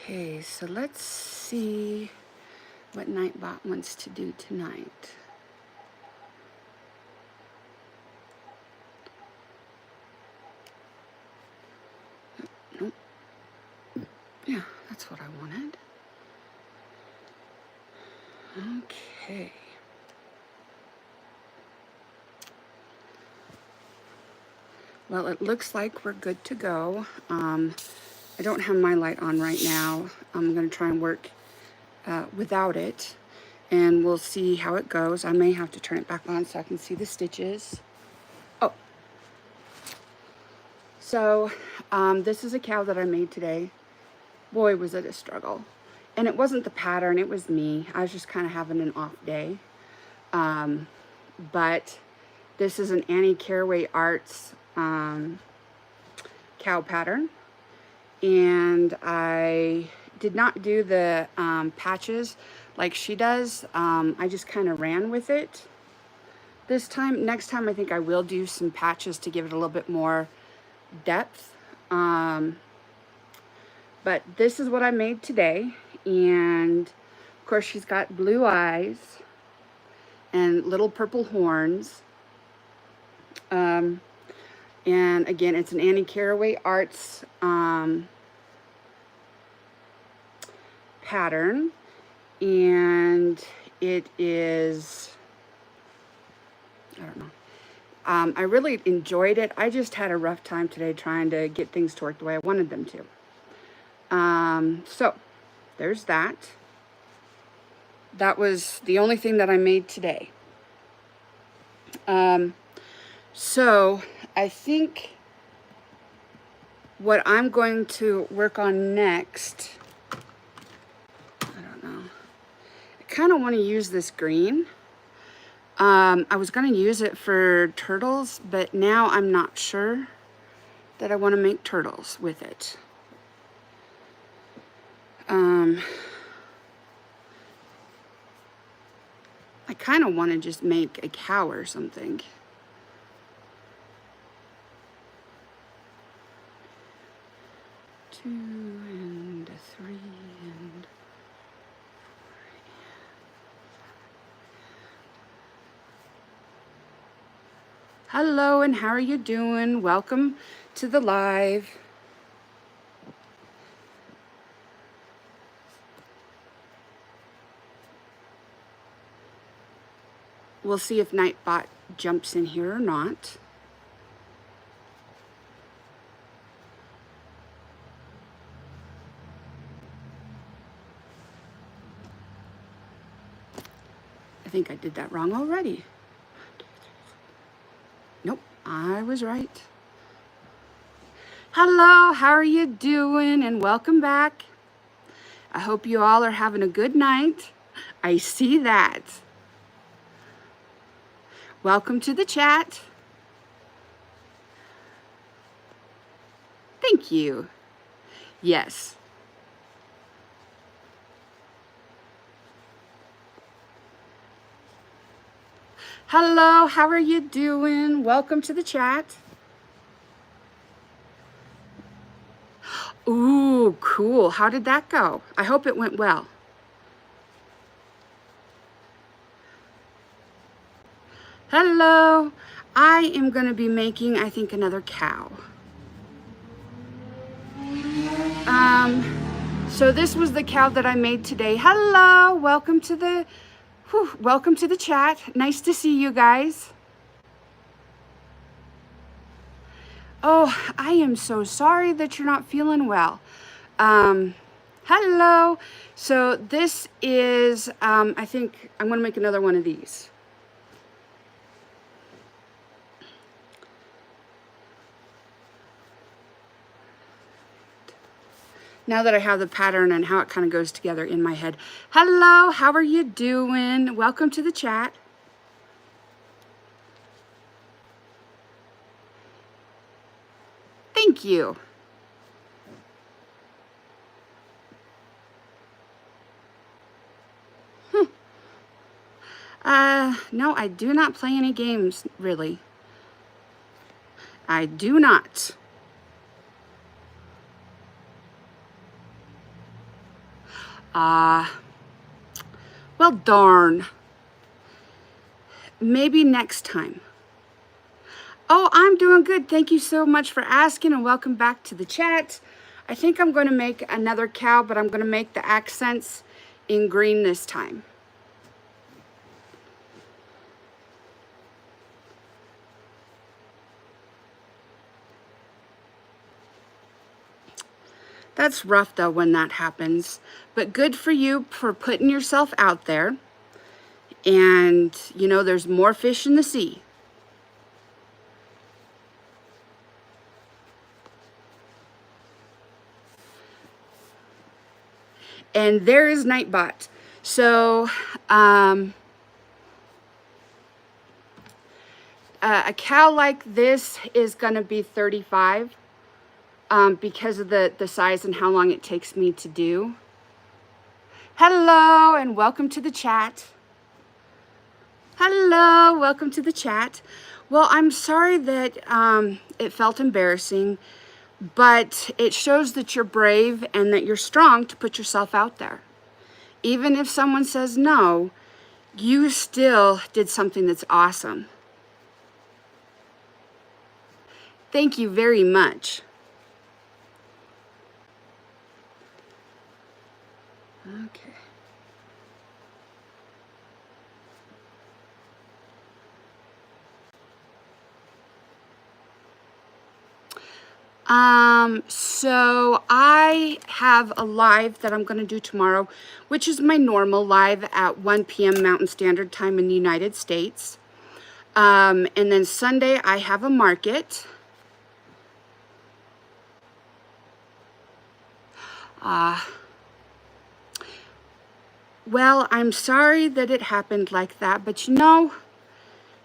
Okay, so let's see what Nightbot wants to do tonight. Nope. Yeah, that's what I wanted. Okay. Well, it looks like we're good to go. I don't have my light on right now. I'm going to try and work without it, and we'll see how it goes. I may have to turn it back on so I can see the stitches. Oh, so this is a cow that I made today. Boy, was it a struggle. And it wasn't the pattern, it was me. I was just kind of having an off day. But this is an Annie Caraway Arts cow pattern. And I did not do the patches like she does. I just kind of ran with it this time. Next time I think I will do some patches to give it a little bit more depth. But this is what I made today. And of course she's got blue eyes and little purple horns. And again, it's an Annie Caraway Arts pattern, and it is, I don't know. I really enjoyed it. I just had a rough time today trying to get things to work the way I wanted them to. So there's that. That was the only thing that I made today. So I think what I'm going to work on next, I don't know. I kind of want to use this green. I was going to use it for turtles, but now I'm not sure that I want to make turtles with it. I kind of want to just make a cow or something. Two and three and four. Hello, and how are you doing? Welcome to the live. We'll see if Nightbot jumps in here or not. I think I did that wrong already. Nope, I was right. Hello, how are you doing? And welcome back. I hope you all are having a good night. I see that. Welcome to the chat. Thank you. Yes. Hello, how are you doing? Welcome to the chat. Ooh, cool. How did that go? I hope it went well. Hello. I am going to be making, I think, another cow. So this was the cow that I made today. Hello. Welcome to the chat. Nice to see you guys. Oh, I am so sorry that you're not feeling well. Hello. So this is, I think I'm going to make another one of these. Now that I have the pattern and how it kind of goes together in my head. Hello, how are you doing? Welcome to the chat. Thank you. No, I do not play any games, really. I do not. Well, darn. Maybe next time. Oh, I'm doing good. Thank you so much for asking, and welcome back to the chat. I think I'm going to make another cow, but I'm going to make the accents in green this time. That's rough though when that happens, but good for you for putting yourself out there. And you know, there's more fish in the sea. And there is Nightbot. So a cow like this is going to be 35 because of the size and how long it takes me to do. Hello and welcome to the chat. Hello, welcome to the chat. Well, I'm sorry that it felt embarrassing, but it shows that you're brave and that you're strong to put yourself out there. Even if someone says no, you still did something that's awesome. Thank you very much. Okay. So I have a live that I'm going to do tomorrow, which is my normal live at 1 p.m. Mountain Standard Time in the United States. And then Sunday I have a market. Well, I'm sorry that it happened like that, but you know,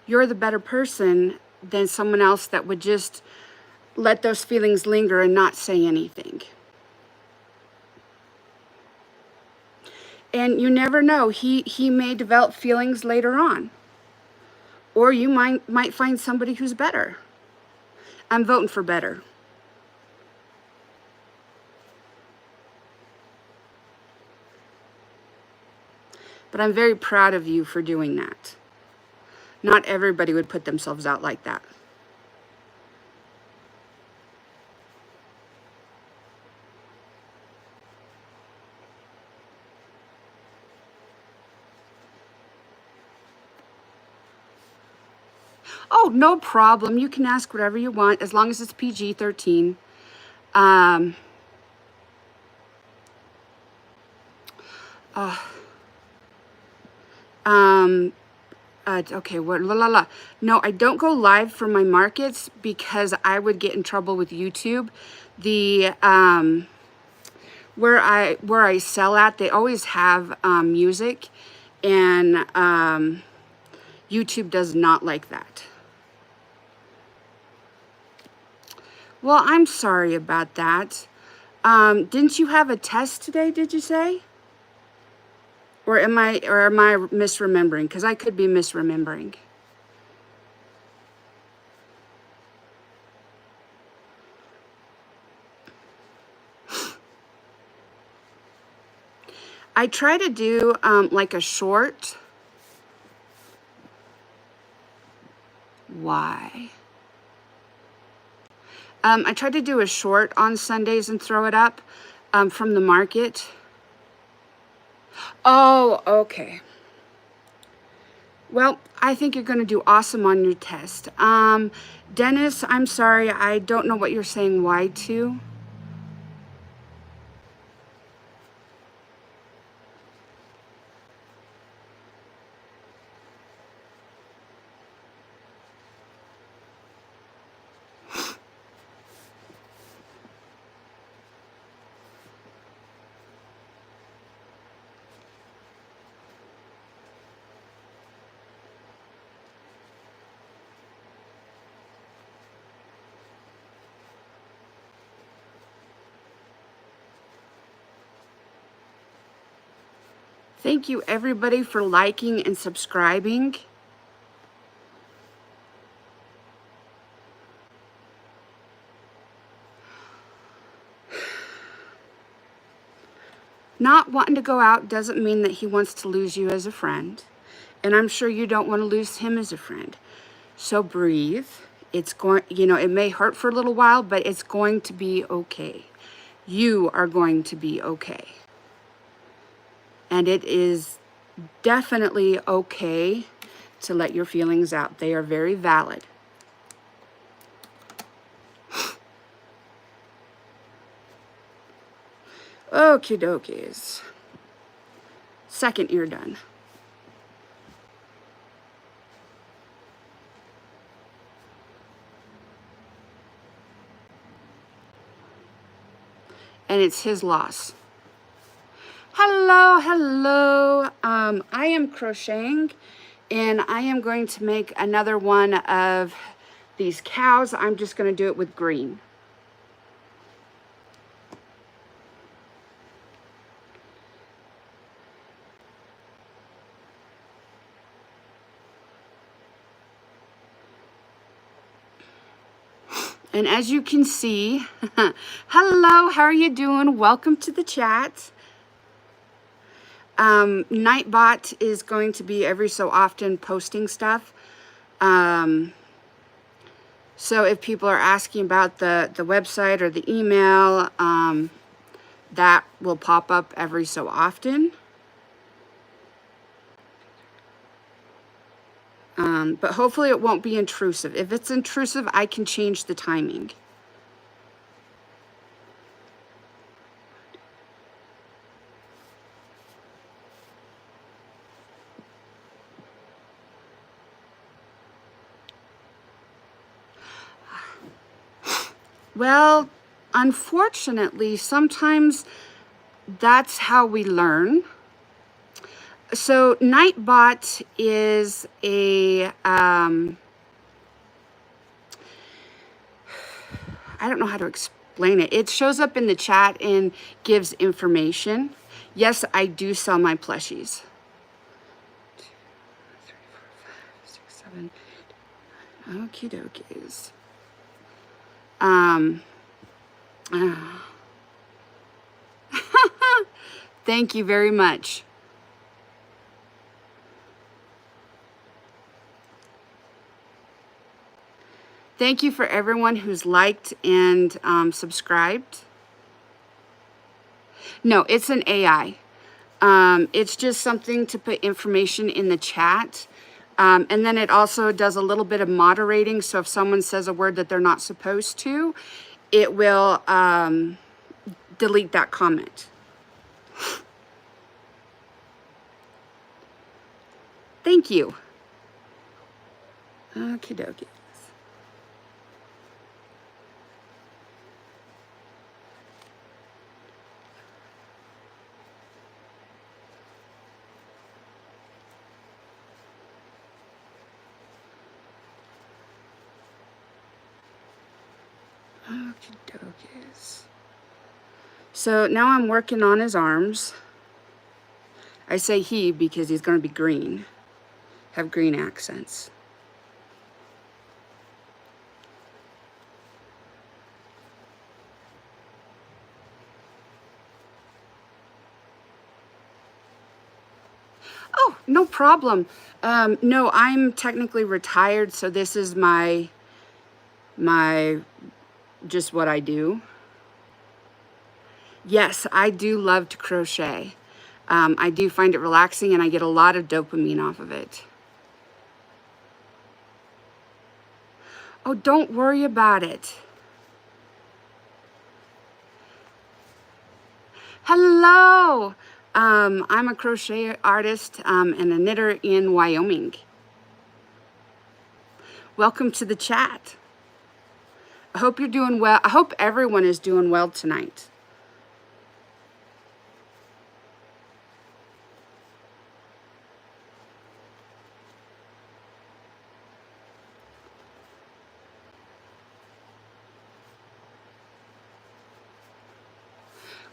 you're the better person than someone else that would just let those feelings linger and not say anything. And you never know, he may develop feelings later on. Or you might find somebody who's better. I'm voting for better. But I'm very proud of you for doing that. Not everybody would put themselves out like that. Oh, no problem. You can ask whatever you want as long as it's PG-13. Okay, what, No, I don't go live for my markets because I would get in trouble with YouTube. The, where I sell at, they always have, music, and, YouTube does not like that. Well, I'm sorry about that. Didn't you have a test today, did you say? Or am I misremembering? Because I could be misremembering. I try to do like a short. Why? I try to do a short on Sundays and throw it up from the market. Oh, okay. Well, I think you're going to do awesome on your test. Dennis, I'm sorry, I don't know what you're saying why to. Thank you everybody for liking and subscribing. Not wanting to go out doesn't mean that he wants to lose you as a friend. And I'm sure you don't want to lose him as a friend. So breathe. It's going, you know, it may hurt for a little while, but it's going to be okay. You are going to be okay. And it is definitely okay to let your feelings out. They are very valid. Okie dokies. Second ear done. And it's his loss. Hello, hello. I am crocheting, and I am going to make another one of these cows. I'm just going to do it with green. And as you can see, hello, how are you doing? Welcome to the chat. Nightbot is going to be every so often posting stuff. So if people are asking about the website or the email, that will pop up every so often. But hopefully it won't be intrusive. If it's intrusive, I can change the timing. Well, unfortunately, sometimes that's how we learn. So Nightbot is a, I don't know how to explain it. It shows up in the chat and gives information. Yes, I do sell my plushies. 2, 3, 4, 5, 6, 7, 8. Okie dokies. Thank you very much. Thank you for everyone who's liked and subscribed. No, it's an AI. It's just something to put information in the chat. And then it also does a little bit of moderating. So if someone says a word that they're not supposed to, it will delete that comment. Thank you. Okie dokie. Okie dokies. So now I'm working on his arms. I say he because he's going to be green, have green accents. Oh, no problem. No, I'm technically retired, so this is my just what I do. Yes, I do love to crochet. I do find it relaxing, and I get a lot of dopamine off of it. Oh, don't worry about it. Hello. I'm a crochet artist and a knitter in Wyoming. Welcome to the chat. I hope you're doing well. I hope everyone is doing well tonight.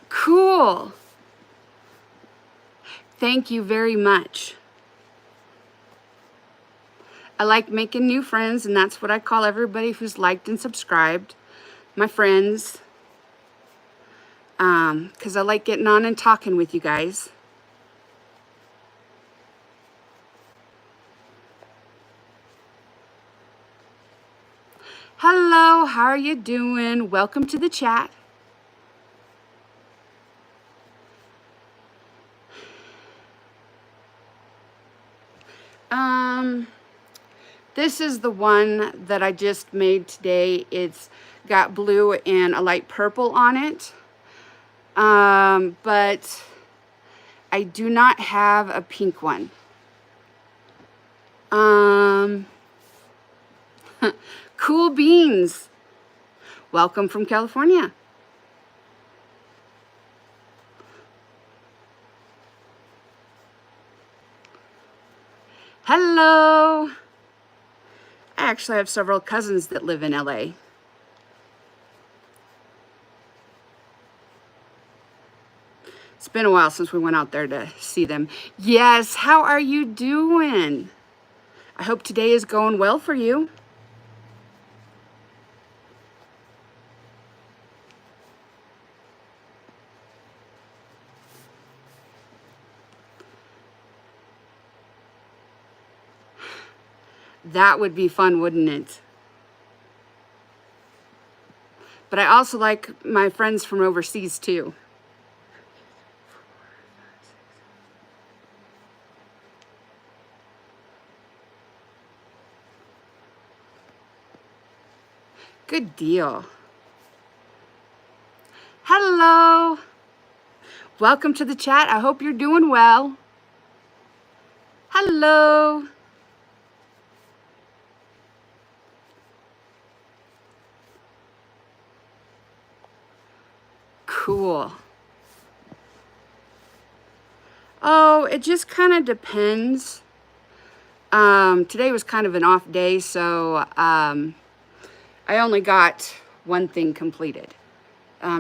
Cool. Thank you very much. I like making new friends, and that's what I call everybody who's liked and subscribed. My friends. because I like getting on and talking with you guys. Hello, how are you doing? Welcome to the chat. This is the one that I just made today. It's got blue and a light purple on it. But I do not have a pink one. Cool beans. Welcome from California. Hello. I actually have several cousins that live in LA. It's been a while since we went out there to see them. Yes, how are you doing? I hope today is going well for you. That would be fun, wouldn't it? But I also like my friends from overseas too. Good deal. Hello. Welcome to the chat. I hope you're doing well. Hello. Cool. Oh, it just kind of depends. Today was kind of an off day, so I only got one thing completed.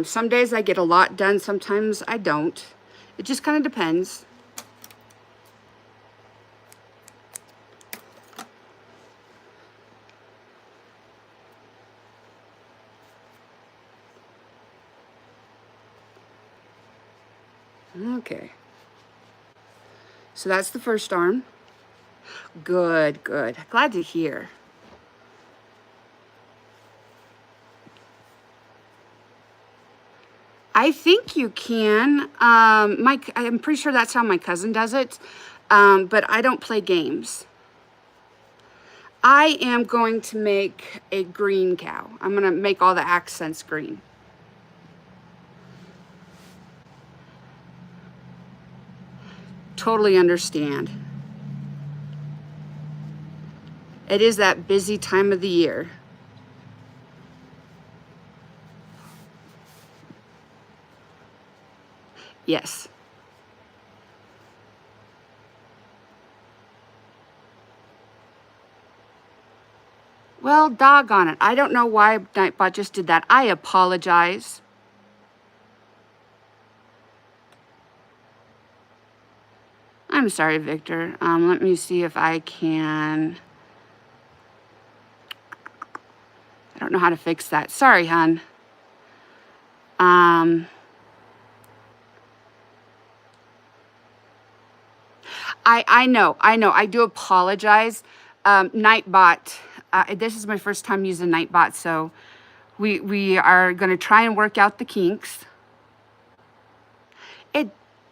Some days I get a lot done, sometimes I don't. It just kind of depends. Okay. So that's the first arm. Good, good. Glad to hear. I think you can. I'm pretty sure that's how my cousin does it, but I don't play games. I am going to make a green cow. I'm going to make all the accents green. Totally understand. It is that busy time of the year. Yes. Well, doggone it. I don't know why Nightbot just did that. I apologize. I'm sorry, Victor. Let me see if I can... I don't know how to fix that. Sorry, hon. I know. I do apologize. Nightbot. This is my first time using Nightbot, so we are going to try and work out the kinks.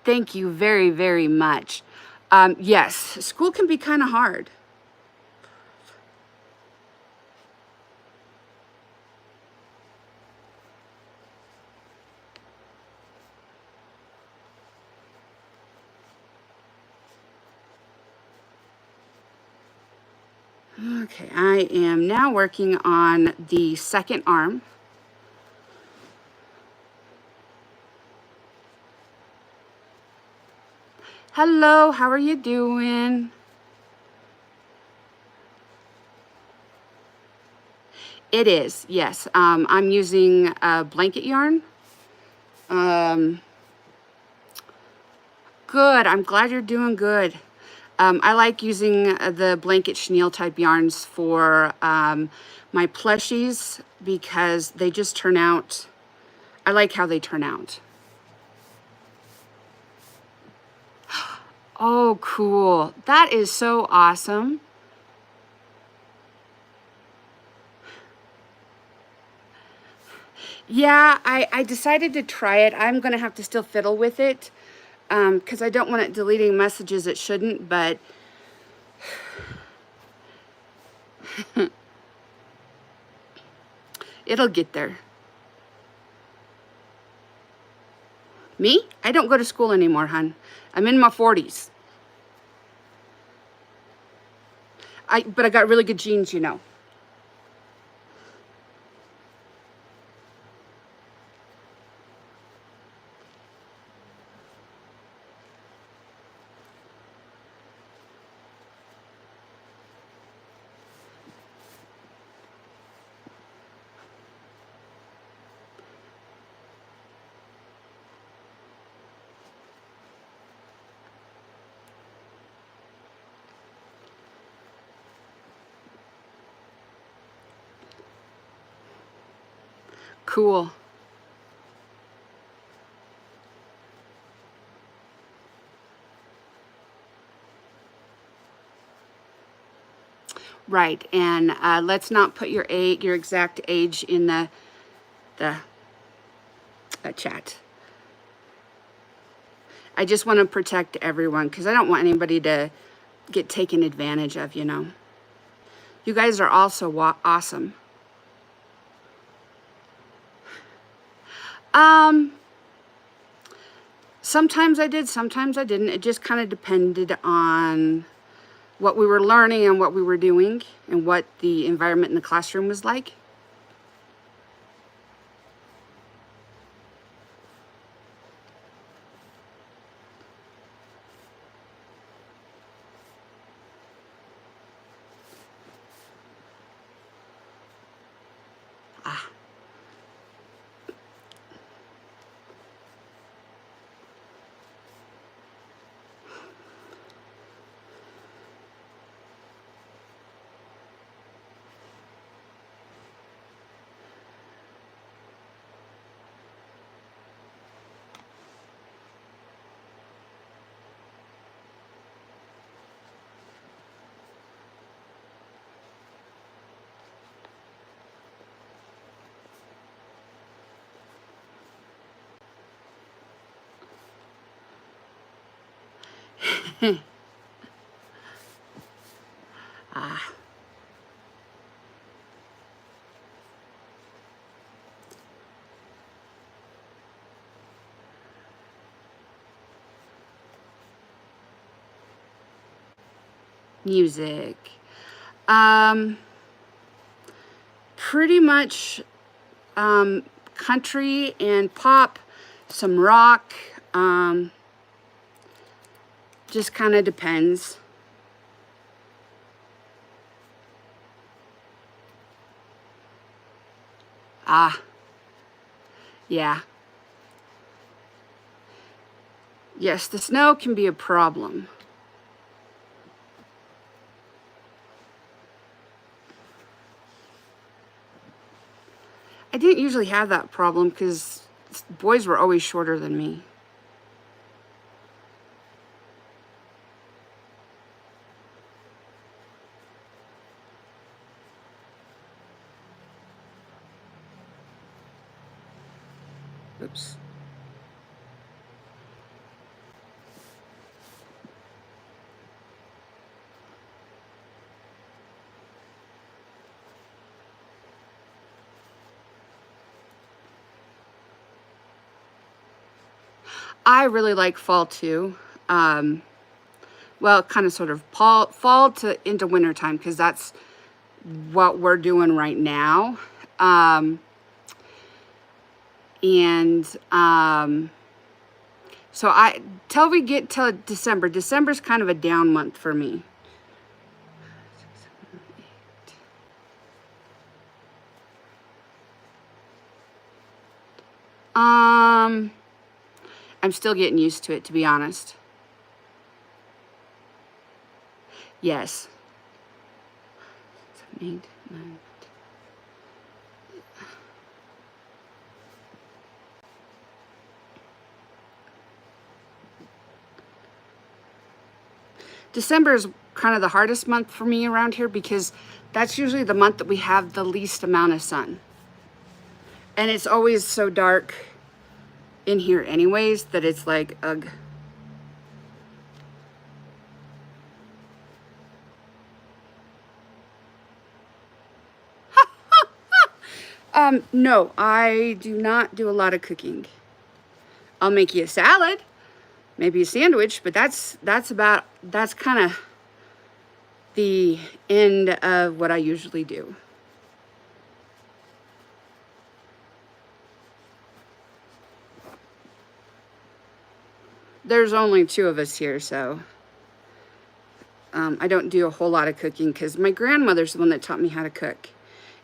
Thank you very, very much. Yes, school can be kind of hard. Okay, I am now working on the second arm. Hello, how are you doing? It is, yes. I'm using blanket yarn. Good, I'm glad you're doing good. I like using the blanket chenille type yarns for my plushies because they just turn out, I like how they turn out. Oh, cool. That is so awesome. Yeah, I decided to try it. I'm going to have to still fiddle with it because I don't want it deleting messages it shouldn't, but it'll get there. Me? I don't go to school anymore, hon. I'm in my 40s. But I got really good genes, you know. Cool. Right, and let's not put your exact age in the chat. I just want to protect everyone because I don't want anybody to get taken advantage of, you know. You guys are also awesome. Sometimes I did, sometimes I didn't. It just kind of depended on what we were learning and what we were doing and what the environment in the classroom was like. Ah. Ah. Music. Pretty much country and pop, some rock, just kind of depends. Ah, yeah. Yes, the snow can be a problem. I didn't usually have that problem because boys were always shorter than me. Oops. I really like fall too. Well, kind of sort of fall to into winter time because that's what we're doing right now. So till we get to December. December's kind of a down month for me. I'm still getting used to it, to be honest. Yes. 7, 8, 9. December is kind of the hardest month for me around here because that's usually the month that we have the least amount of sun. And it's always so dark in here anyways that it's like, ugh. No, I do not do a lot of cooking. I'll make you a salad, maybe a sandwich, but that's kind of the end of what I usually do. There's only 2 of us here, so I don't do a whole lot of cooking because my grandmother's the one that taught me how to cook.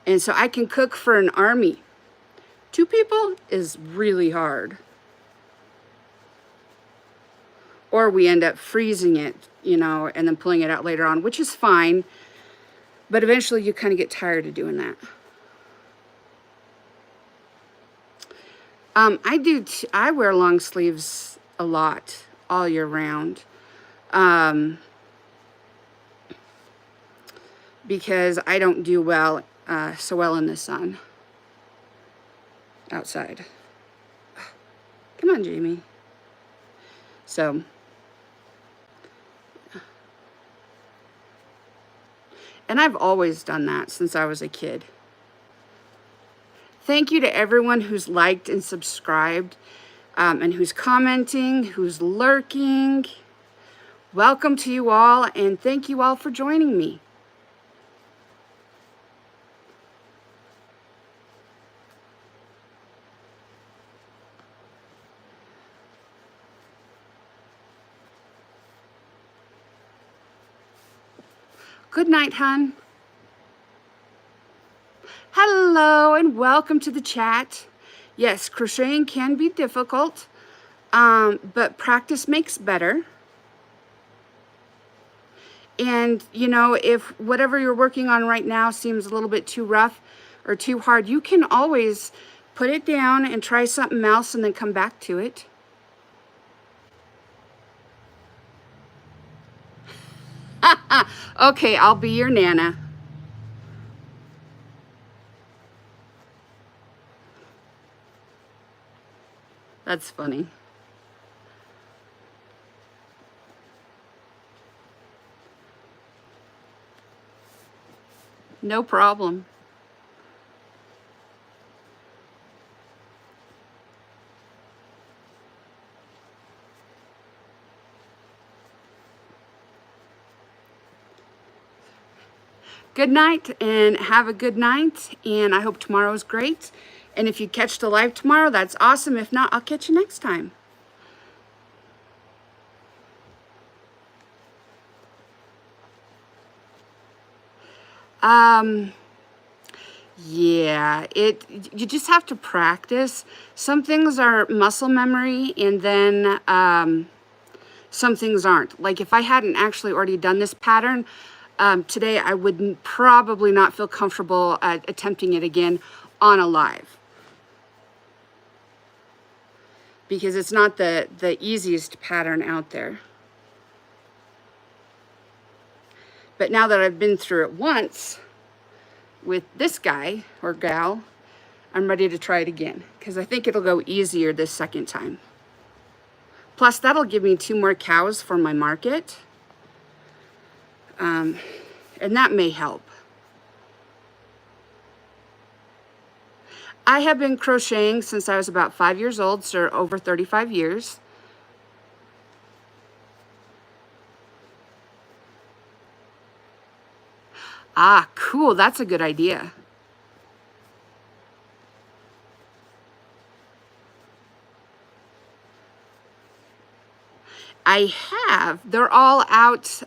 And so I can cook for an army. 2 people is really hard. Or we end up freezing it, you know, and then pulling it out later on, which is fine. But eventually you kind of get tired of doing that. I wear long sleeves a lot all year round. Because I don't do well so well in the sun outside. Come on, Jamie. So and I've always done that since I was a kid. Thank you to everyone who's liked and subscribed, and who's commenting, who's lurking. Welcome to you all, and thank you all for joining me. Good night, hon. Hello and welcome to the chat. Yes, crocheting can be difficult, but practice makes better. And, you know, if whatever you're working on right now seems a little bit too rough or too hard, you can always put it down and try something else and then come back to it. Okay, I'll be your Nana. That's funny. No problem. Good night and have a good night, and I hope tomorrow's great. And if you catch the live tomorrow, that's awesome. If not, I'll catch you next time. Yeah, you just have to practice. Some things are muscle memory, and then some things aren't. Like if I hadn't actually already done this pattern today, I would probably not feel comfortable attempting it again on a live, because it's not the easiest pattern out there. But now that I've been through it once with this guy or gal, I'm ready to try it again, because I think it'll go easier this second time. Plus, that'll give me 2 more cows for my market. And that may help. I have been crocheting since I was about 5 years old, so over 35 years. Ah, cool. That's a good idea. I have. They're all out,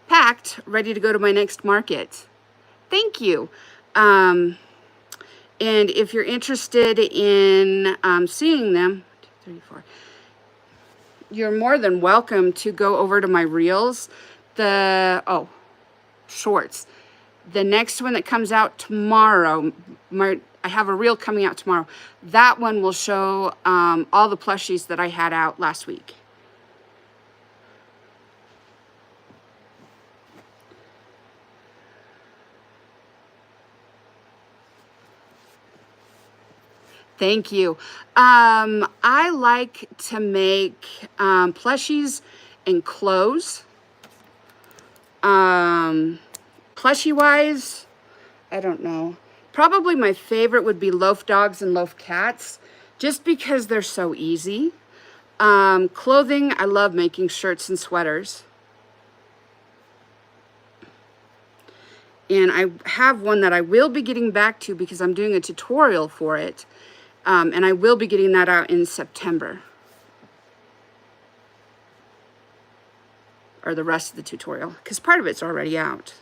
packed, ready to go to my next market. Thank you. And if you're interested in seeing them, 34, you're more than welcome to go over to my reels. Shorts. The next one that comes out tomorrow, I have a reel coming out tomorrow. That one will show all the plushies that I had out last week. Thank you. I like to make plushies and clothes. Plushie wise, I don't know. Probably my favorite would be loaf dogs and loaf cats, just because they're so easy. Clothing, I love making shirts and sweaters. And I have one that I will be getting back to because I'm doing a tutorial for it. And I will be getting that out in September. Or the rest of the tutorial, because part of it's already out.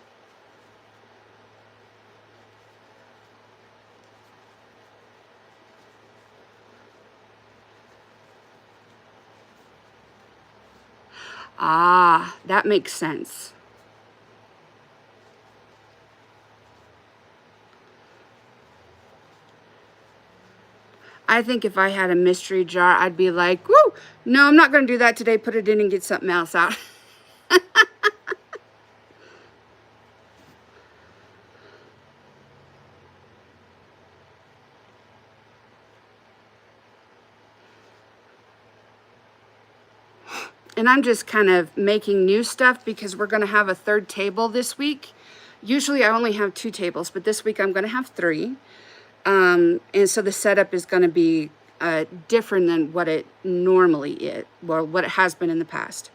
Ah, that makes sense. I think if I had a mystery jar, I'd be like, woo, no, I'm not going to do that today. Put it in and get something else out. And I'm just kind of making new stuff because we're going to have a third table this week. Usually I only have 2 tables, but this week I'm going to have 3. And so the setup is going to be different than what it normally is, well, what it has been in the past.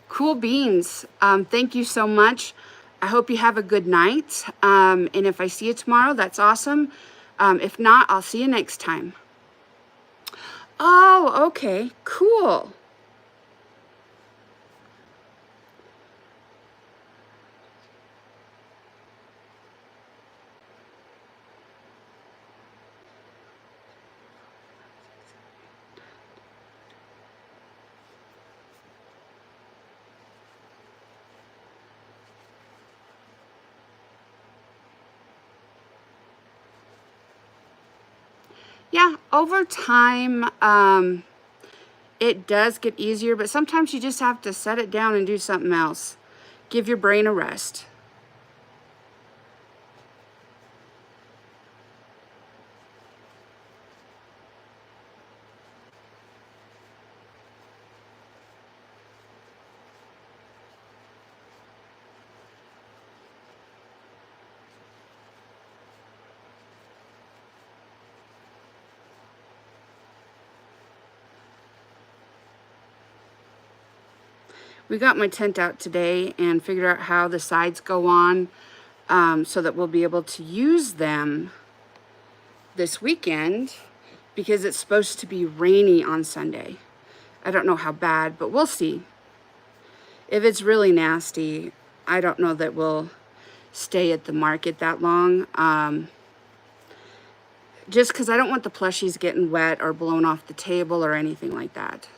Cool beans. Thank you so much. I hope you have a good night. And if I see you tomorrow, that's awesome. If not, I'll see you next time. Oh, okay. Cool. Yeah, over time, it does get easier, but sometimes you just have to set it down and do something else. Give your brain a rest. We got my tent out today and figured out how the sides go on so that we'll be able to use them this weekend because it's supposed to be rainy on Sunday. I don't know how bad, but we'll see. If it's really nasty, I don't know that we'll stay at the market that long. Just because I don't want the plushies getting wet or blown off the table or anything like that.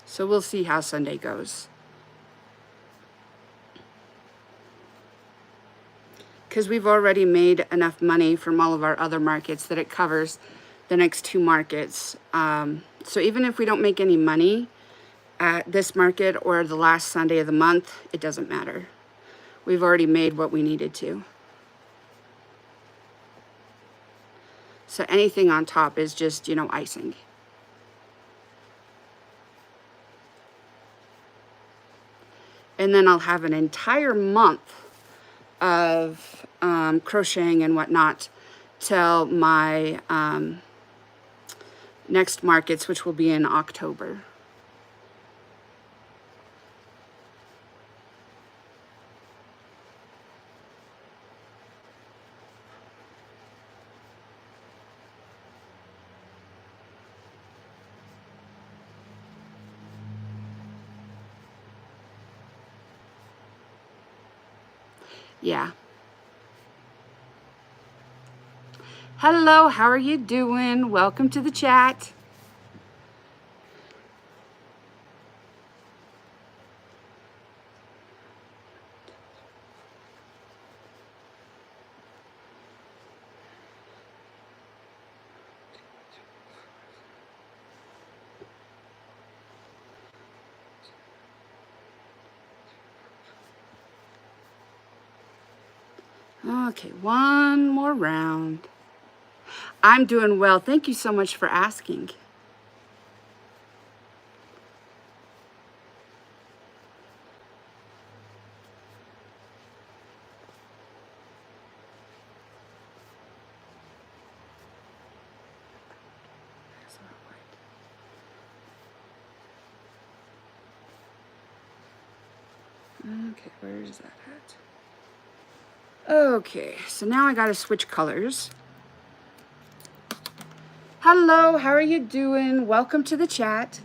So we'll see how Sunday goes. Because we've already made enough money from all of our other markets that it covers the next 2 markets. So even if we don't make any money at this market or the last Sunday of the month, it doesn't matter. We've already made what we needed to. So anything on top is just, you know, icing. And then I'll have an entire month of crocheting and whatnot till my next markets, which will be in October. Yeah. Hello, how are you doing? Welcome to the chat. Okay, one more round. I'm doing well. Thank you so much for asking. Okay, where is that at? Okay, so now I gotta switch colors. Hello, how are you doing? Welcome to the chat.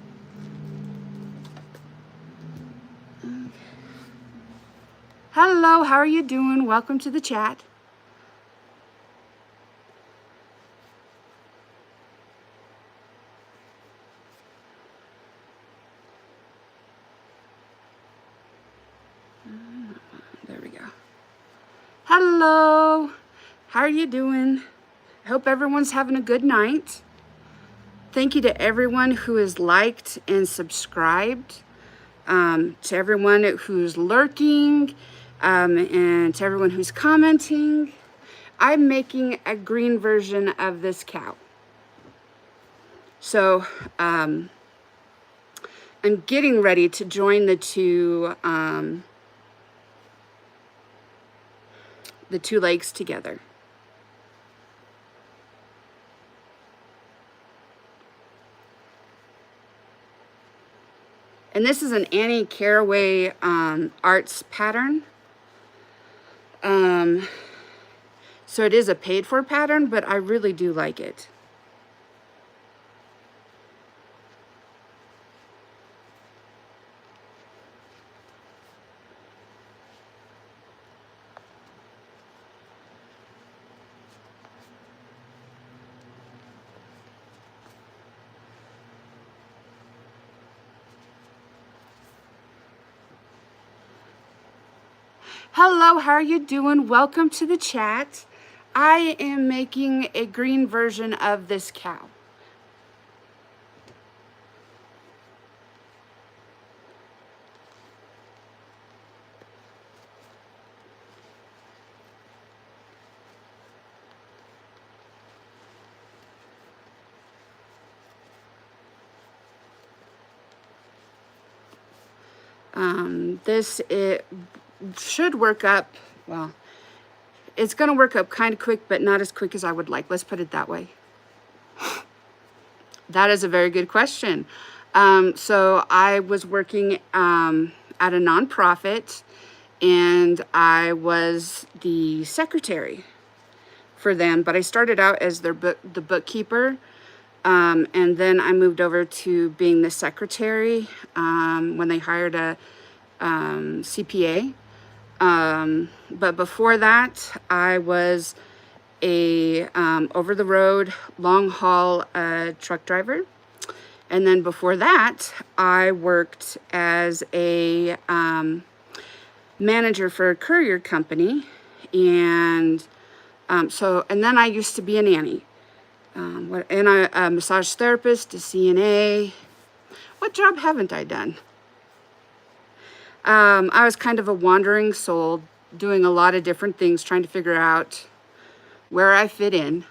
Hello, how are you doing? Welcome to the chat. There we go. Hello, how are you doing? I hope everyone's having a good night. Thank you to everyone who has liked and subscribed, to everyone who's lurking, and to everyone who's commenting. I'm making a green version of this cow. So I'm getting ready to join the two legs together. And this is an Annie Caraway Arts pattern. So it is a paid for pattern, but I really do like it. Hello, how are you doing? Welcome to the chat. I am making a green version of this cow. It should work up, well, it's going to work up kind of quick, but not as quick as I would like. Let's put it that way. That is a very good question. So I was working at a nonprofit, and I was the secretary for them, but I started out as the bookkeeper, and then I moved over to being the secretary when they hired a CPA. But before that, I was a over-the-road, long-haul truck driver. And then before that, I worked as a manager for a courier company. And and then I used to be a nanny. And a massage therapist, a CNA. What job haven't I done? I was kind of a wandering soul, doing a lot of different things, trying to figure out where I fit in.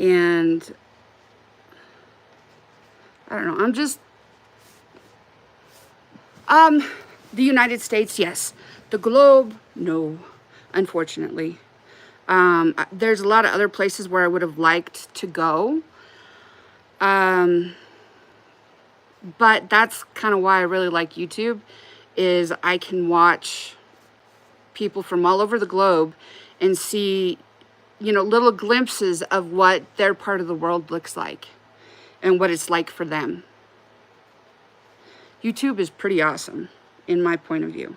And I don't know, I'm just, the United States, yes. The globe, no, unfortunately. There's a lot of other places where I would have liked to go. But that's kind of why I really like YouTube, is I can watch people from all over the globe and see, you know, little glimpses of what their part of the world looks like and what it's like for them. YouTube is pretty awesome in my point of view.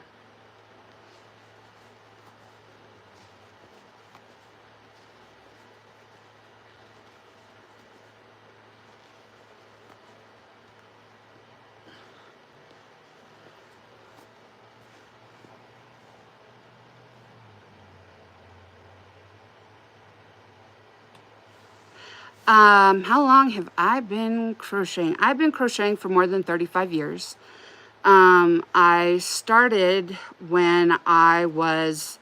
How long have I been crocheting? I've been crocheting for more than 35 years. I started when I was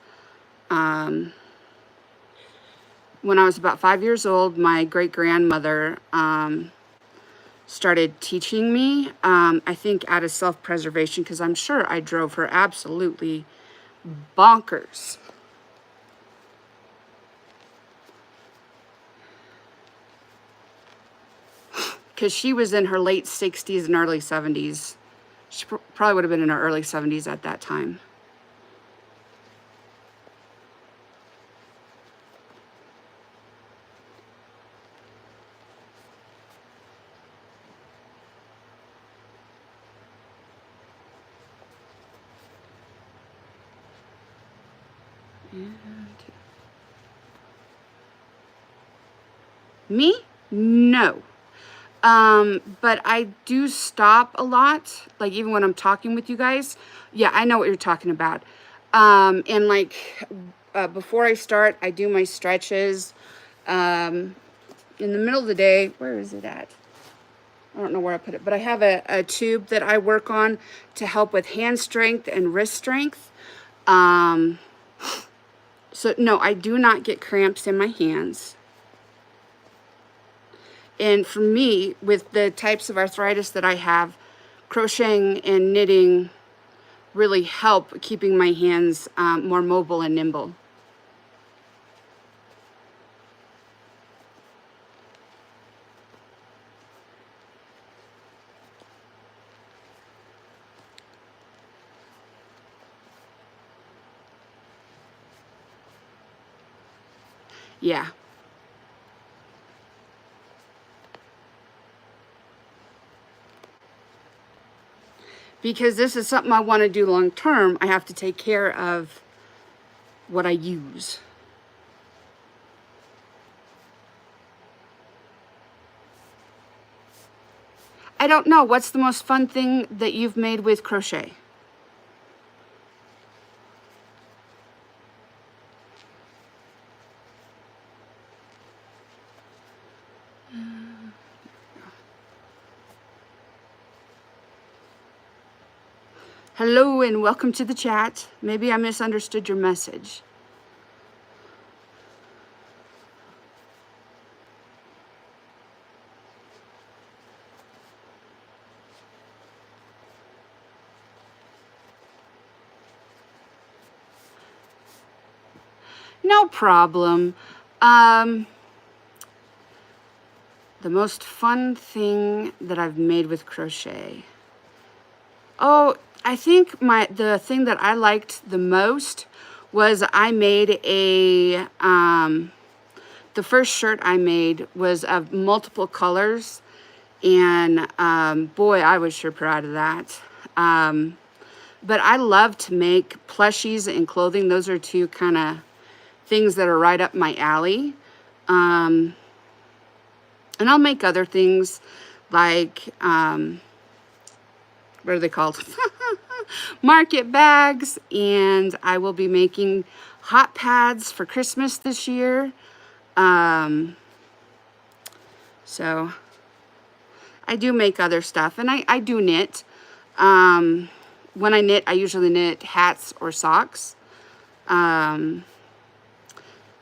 about 5 years old. My great-grandmother started teaching me, I think out of self-preservation, because I'm sure I drove her absolutely bonkers. Because she was in her late 60s and early 70s. She probably would have been in her early 70s at that time. Me? No. But I do stop a lot, like even when I'm talking with you guys. Yeah, I know what you're talking about. And like, before I start, I do my stretches. In the middle of the day, where is it at? I don't know where I put it, but I have a tube that I work on to help with hand strength and wrist strength. So no, I do not get cramps in my hands. And for me, with the types of arthritis that I have, crocheting and knitting really help keeping my hands more mobile and nimble. Yeah. Because this is something I want to do long term, I have to take care of what I use. I don't know. What's the most fun thing that you've made with crochet? Hello and welcome to the chat. Maybe I misunderstood your message. No problem. The most fun thing that I've made with crochet. Oh, I think the thing that I liked the most was I made a, the first shirt I made was of multiple colors, and boy, I was sure proud of that. But I love to make plushies and clothing. Those are two kind of things that are right up my alley. And I'll make other things like, what are they called? Market bags. And I will be making hot pads for Christmas this year. So I do make other stuff, and I do knit. When I knit, I usually knit hats or socks. And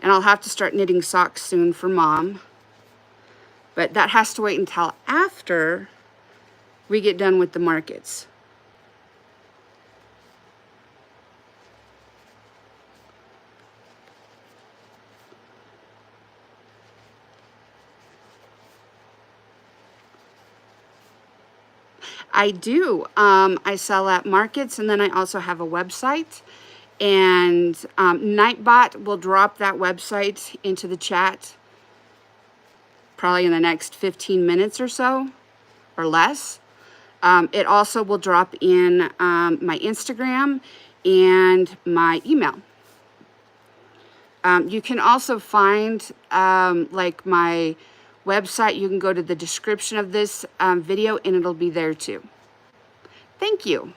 I'll have to start knitting socks soon for Mom. But that has to wait until after we get done with the markets. I do. I sell at markets, and then I also have a website. And Nightbot will drop that website into the chat probably in the next 15 minutes or so, or less. It also will drop in my Instagram and my email. You can also find like my website. You can go to the description of this video and it'll be there too. Thank you.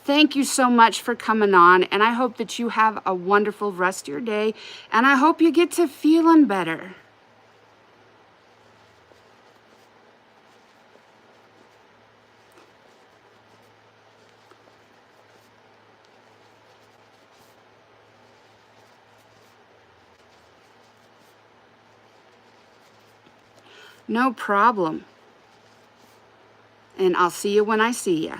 Thank you so much for coming on, and I hope that you have a wonderful rest of your day, and I hope you get to feeling better. No problem. And I'll see you when I see you.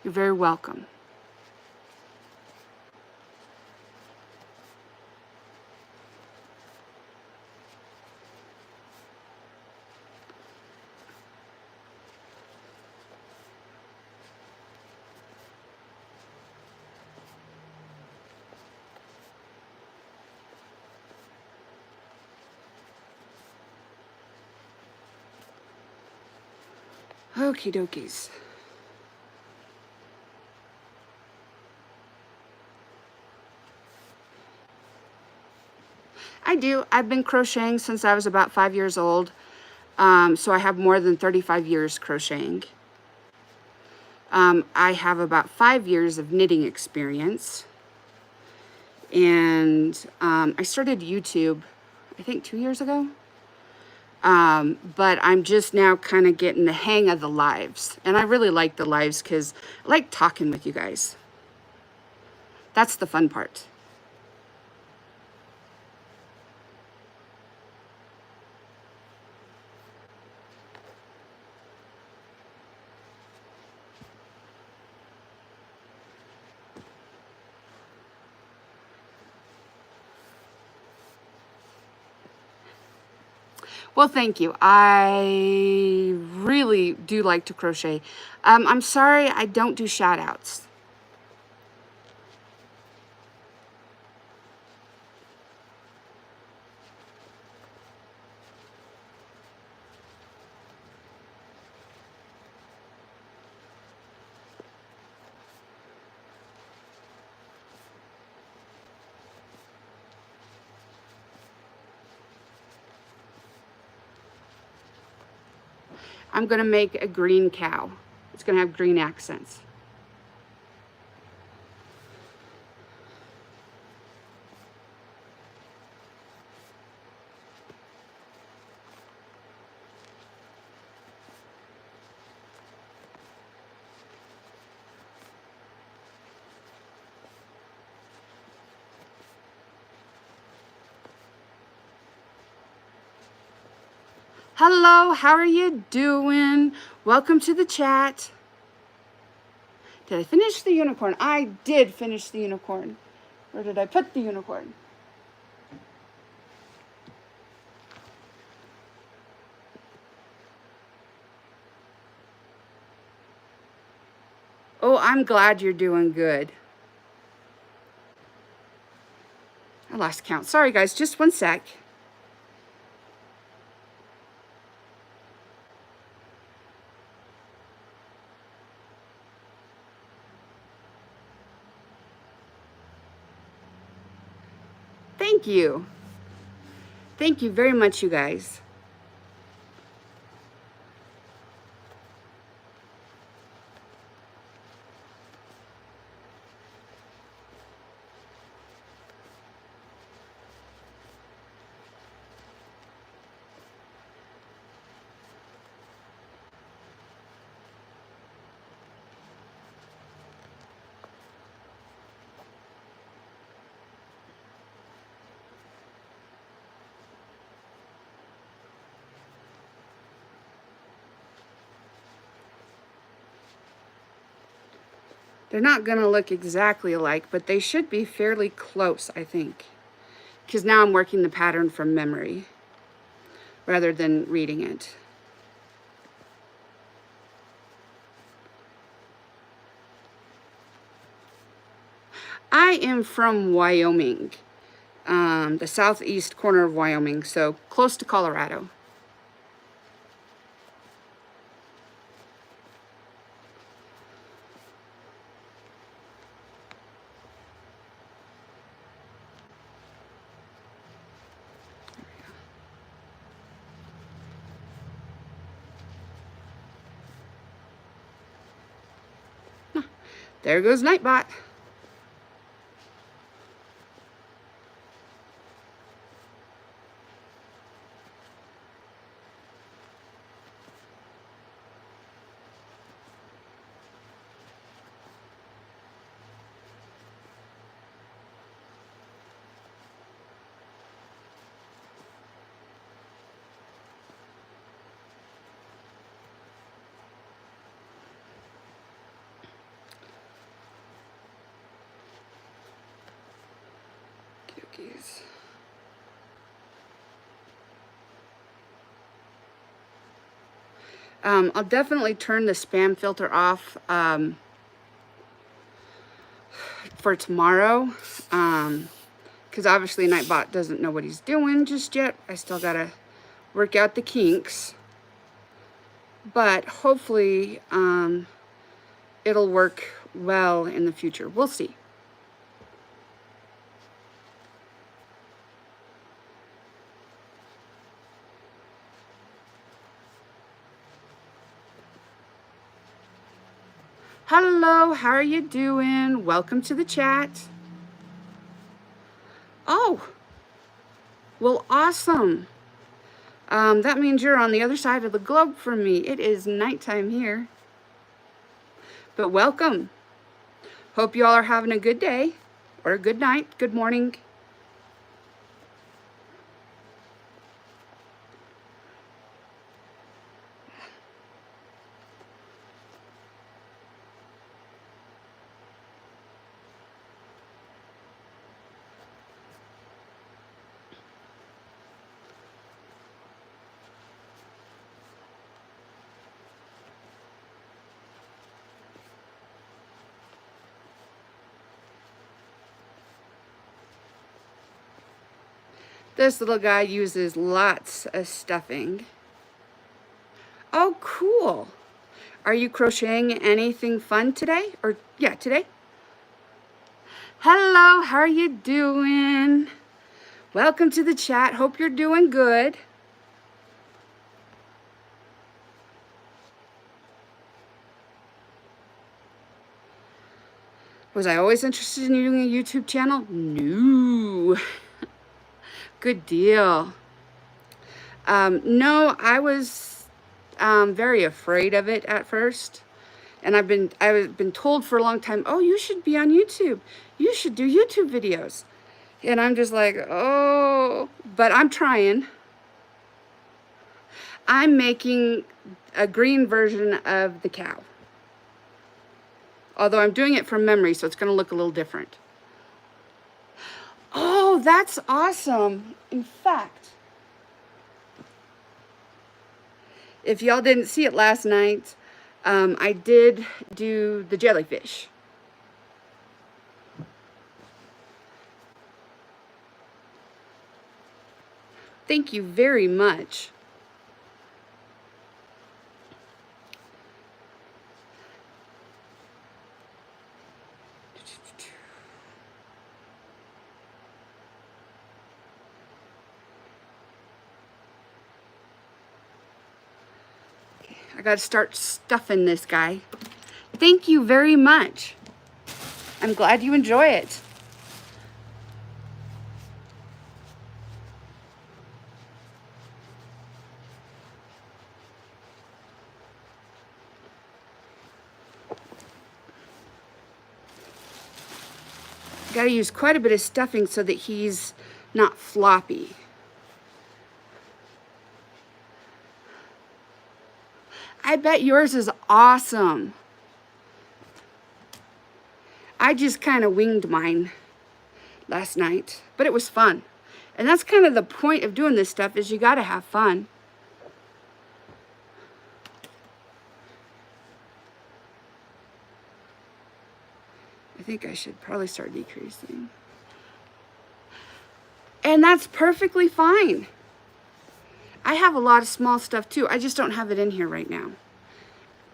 You're very welcome. Okie dokies. I do. I've been crocheting since I was about 5 years old. So I have more than 35 years crocheting. I have about 5 years of knitting experience. And I started YouTube, I think 2 years ago. But I'm just now kind of getting the hang of the lives. And I really like the lives because I like talking with you guys. That's the fun part. Well, thank you. I really do like to crochet. I'm sorry I don't do shout outs. I'm going to make a green cow. It's going to have green accents. Hello, how are you doing? Welcome to the chat. Did I finish the unicorn? I did finish the unicorn. Where did I put the unicorn? Oh, I'm glad you're doing good. I lost count. Sorry, guys. Just one sec. Thank you. Thank you very much, you guys. They're not gonna look exactly alike, but they should be fairly close, I think. Because now I'm working the pattern from memory rather than reading it. I am from Wyoming, the southeast corner of Wyoming, so close to Colorado. There goes Nightbot. Cookies. I'll definitely turn the spam filter off for tomorrow, because obviously Nightbot doesn't know what he's doing just yet. I still gotta work out the kinks, but hopefully it'll work well in the future. We'll see. Hello, how are you doing? Welcome to the chat. Oh, well, awesome. That means you're on the other side of the globe from me. It is nighttime here. But welcome. Hope you all are having a good day, or a good night, good morning. This little guy uses lots of stuffing. Oh, cool. Are you crocheting anything fun today? Or, yeah, today? Hello, how are you doing? Welcome to the chat. Hope you're doing good. Was I always interested in doing a YouTube channel? No. Good deal. No, I was very afraid of it at first. And I've been told for a long time, oh, you should be on YouTube. You should do YouTube videos. And I'm just like, oh, but I'm trying. I'm making a green version of the cow. Although I'm doing it from memory, so it's going to look a little different. Oh, that's awesome. In fact, if y'all didn't see it last night, I did do the jellyfish. Thank you very much. I got to start stuffing this guy. Thank you very much. I'm glad you enjoy it. Got to use quite a bit of stuffing so that he's not floppy. I bet yours is awesome. I just kind of winged mine last night, but it was fun. And that's kind of the point of doing this stuff, is you got to have fun. I think I should probably start decreasing. And that's perfectly fine. I have a lot of small stuff too. I just don't have it in here right now.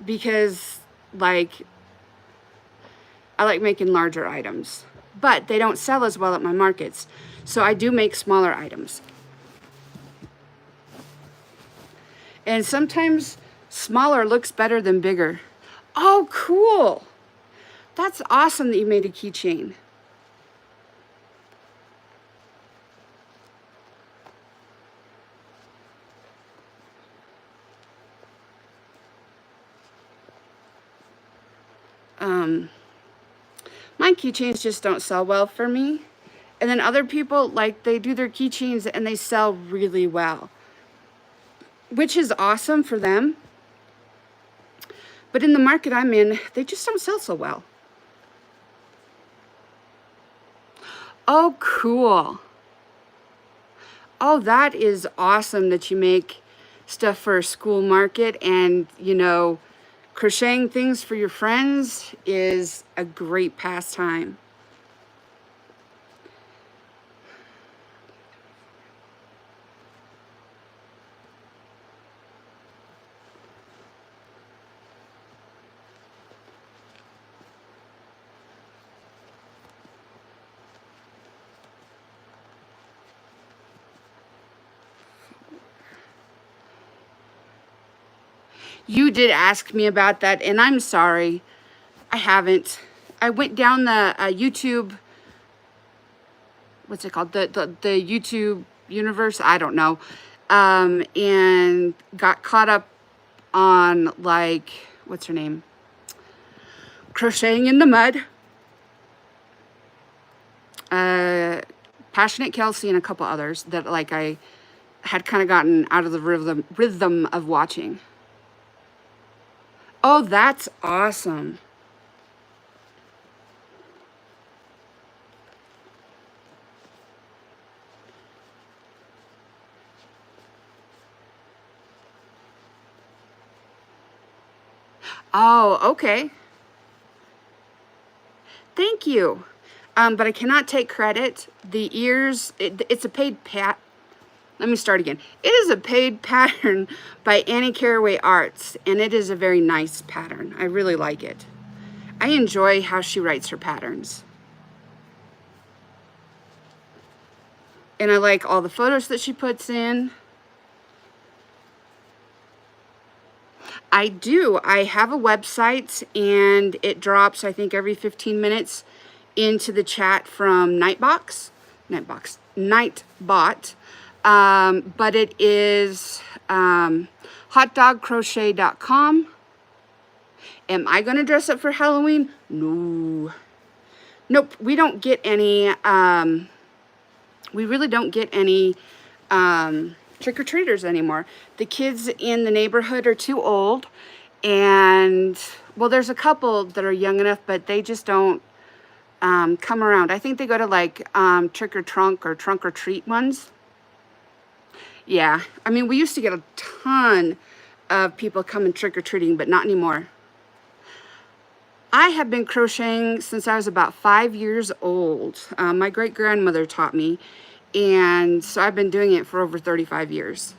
Because, like, I like making larger items. But they don't sell as well at my markets. So I do make smaller items. And sometimes smaller looks better than bigger. Oh, cool. That's awesome that you made a keychain. My keychains just don't sell well for me. And then other people, like, they do their keychains and they sell really well, which is awesome for them. But in the market I'm in, they just don't sell so well. Oh, cool. Oh, that is awesome that you make stuff for a school market. And, you know, crocheting things for your friends is a great pastime. You did ask me about that, and I'm sorry. I haven't. I went down the YouTube, what's it called? The YouTube universe? I don't know. And got caught up on, like, what's her name? Crocheting in the Mud. Passionate Kelsey and a couple others that, like, I had kind of gotten out of the rhythm of watching. Oh, that's awesome. Oh, okay. Thank you. But I cannot take credit. The ears, it's a paid Let me start again. It is a paid pattern by Annie Caraway Arts, and it is a very nice pattern. I really like it. I enjoy how she writes her patterns. And I like all the photos that she puts in. I do. I have a website, and it drops, I think, every 15 minutes into the chat from Nightbot. But it is hotdogcrochet.com. Am I going to dress up for Halloween? No. Nope, we don't get any, we really don't get any trick-or-treaters anymore. The kids in the neighborhood are too old, and, well, there's a couple that are young enough, but they just don't come around. I think they go to, like, trick-or-trunk or trunk-or-treat ones. Yeah, I mean, we used to get a ton of people coming trick-or-treating, but not anymore. I have been crocheting since I was about 5 years old. My great-grandmother taught me, and so I've been doing it for over 35 years.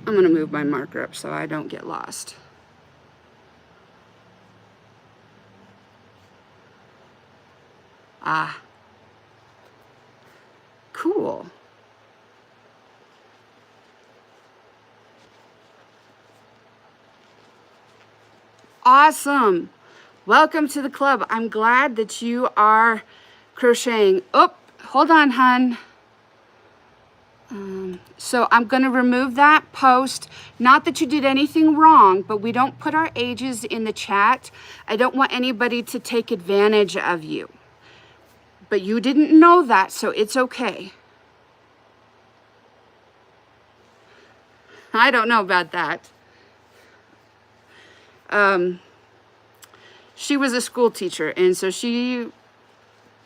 I'm going to move my marker up so I don't get lost. Ah, cool. Awesome. Welcome to the club. I'm glad that you are crocheting. Oh, hold on, hun. So I'm going to remove that post. Not that you did anything wrong, but we don't put our ages in the chat. I don't want anybody to take advantage of you. But you didn't know that, so it's okay. I don't know about that. She was a school teacher, and so she,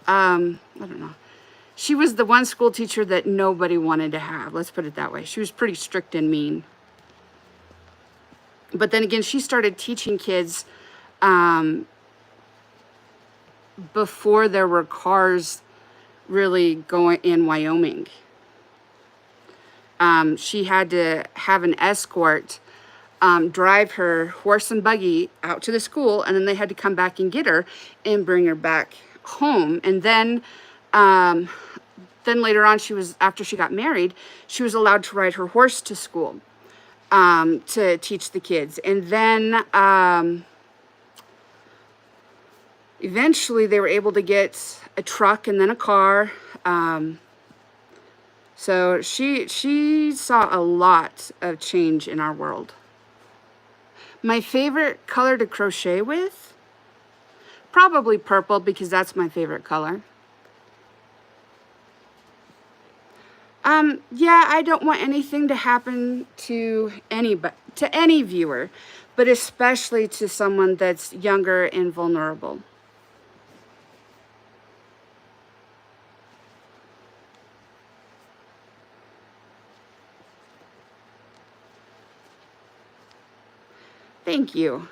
I don't know. She was the one school teacher that nobody wanted to have. Let's put it that way. She was pretty strict and mean. But then again, she started teaching kids before there were cars really going in Wyoming. She had to have an escort drive her horse and buggy out to the school, and then they had to come back and get her and bring her back home. And then later on, after she got married, she was allowed to ride her horse to school to teach the kids. And then eventually they were able to get a truck and then a car. So she saw a lot of change in our world. My favorite color to crochet with? Probably purple, because that's my favorite color. Yeah, I don't want anything to happen to any viewer, but especially to someone that's younger and vulnerable. Thank you.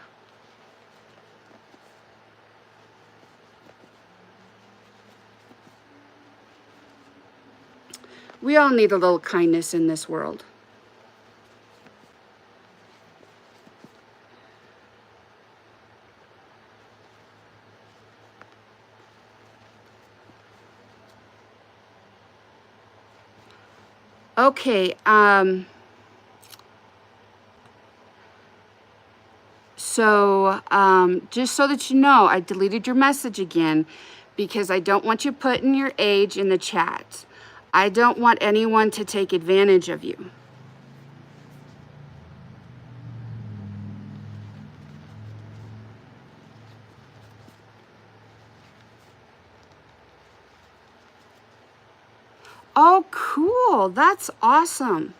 We all need a little kindness in this world. Okay, so just so that you know, I deleted your message again because I don't want you putting your age in the chat. I don't want anyone to take advantage of you. Oh, cool. That's awesome.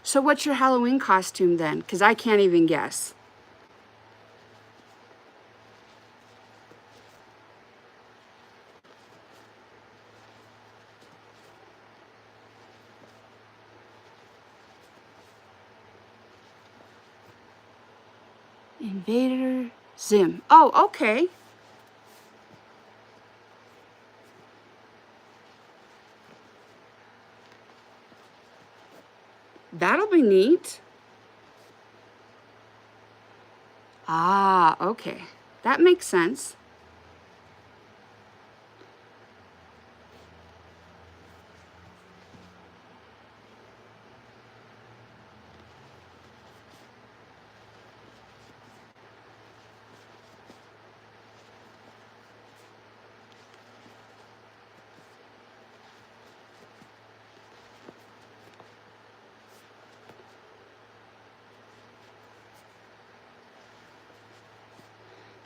So what's your Halloween costume then? Because I can't even guess. Invader Zim. Oh, okay. That'll be neat. Ah, okay. That makes sense.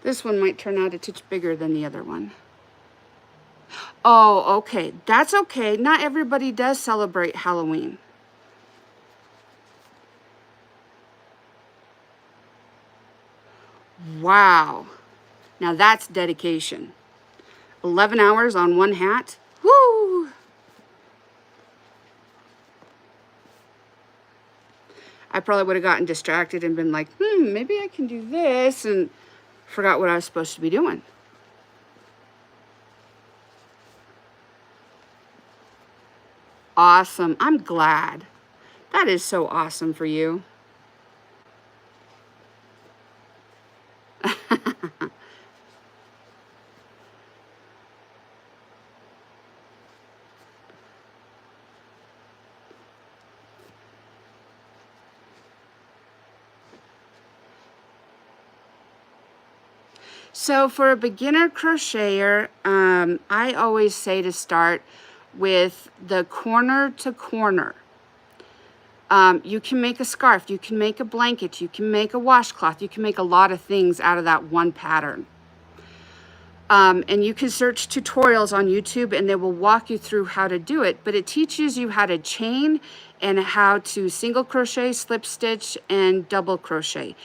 This one might turn out a touch bigger than the other one. Oh, okay. That's okay. Not everybody does celebrate Halloween. Wow. Now that's dedication. 11 hours on one hat. Woo! I probably would have gotten distracted and been like, maybe I can do this, and forgot what I was supposed to be doing. Awesome. I'm glad. That is so awesome for you. So for a beginner crocheter, I always say to start with the corner to corner. You can make a scarf, you can make a blanket, you can make a washcloth, you can make a lot of things out of that one pattern. And you can search tutorials on YouTube and they will walk you through how to do it, but it teaches you how to chain and how to single crochet, slip stitch, and double crochet.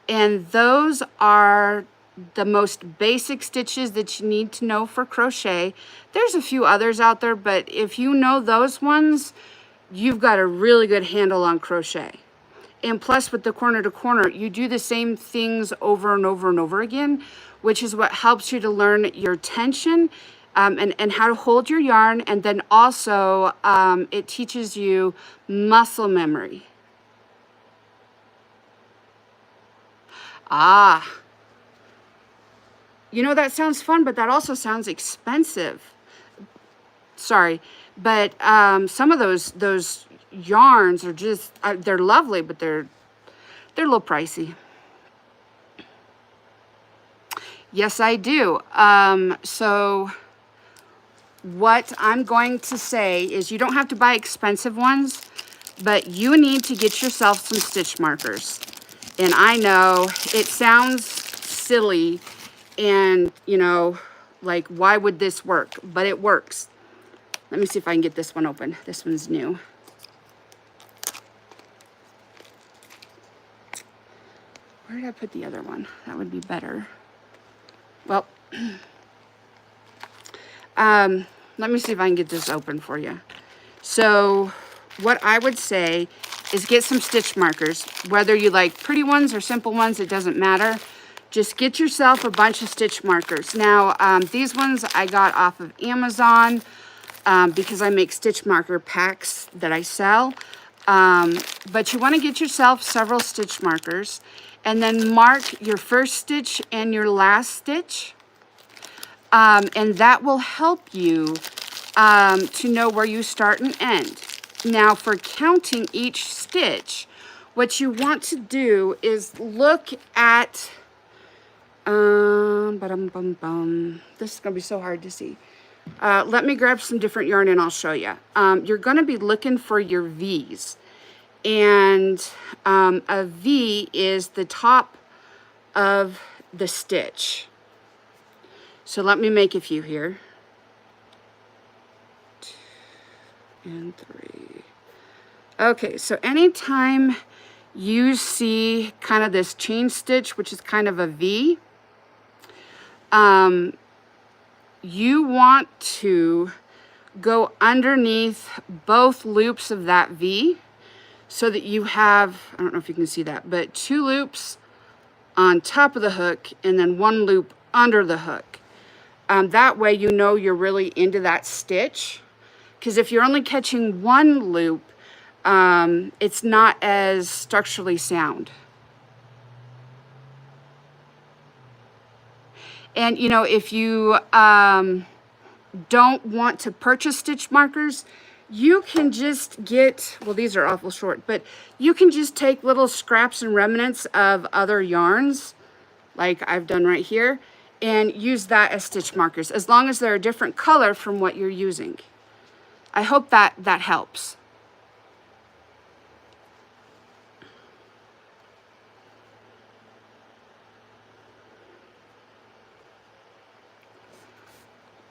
And those are the most basic stitches that you need to know for crochet. There's a few others out there, but if you know those ones, you've got a really good handle on crochet. And plus with the corner to corner, you do the same things over and over and over again, which is what helps you to learn your tension and how to hold your yarn. And then also it teaches you muscle memory. Ah, you know, that sounds fun, but that also sounds expensive. Sorry, but some of those yarns are just, they're lovely, but they're a little pricey. Yes, I do. So what I'm going to say is you don't have to buy expensive ones, but you need to get yourself some stitch markers. And I know it sounds silly and, you know, like, why would this work? But it works. Let me see if I can get this one open. This one's new. Where did I put the other one? That would be better. Well, let me see if I can get this open for you. So what I would say is get some stitch markers. Whether you like pretty ones or simple ones, it doesn't matter. Just get yourself a bunch of stitch markers. Now, these ones I got off of Amazon because I make stitch marker packs that I sell. But you want to get yourself several stitch markers and then mark your first stitch and your last stitch. And that will help you to know where you start and end. Now, for counting each stitch, what you want to do is look at, this is going to be so hard to see. Let me grab some different yarn and I'll show you. You're going to be looking for your V's. And a V is the top of the stitch. So let me make a few here. 2 and 3. Okay, so anytime you see kind of this chain stitch, which is kind of a V, you want to go underneath both loops of that V so that you have, I don't know if you can see that, but 2 loops on top of the hook and then 1 loop under the hook. That way you know you're really into that stitch, because if you're only catching 1 loop, it's not as structurally sound. And you know, if you don't want to purchase stitch markers, you can just get, well, these are awful short, but you can just take little scraps and remnants of other yarns, like I've done right here, and use that as stitch markers, as long as they're a different color from what you're using. I hope that helps.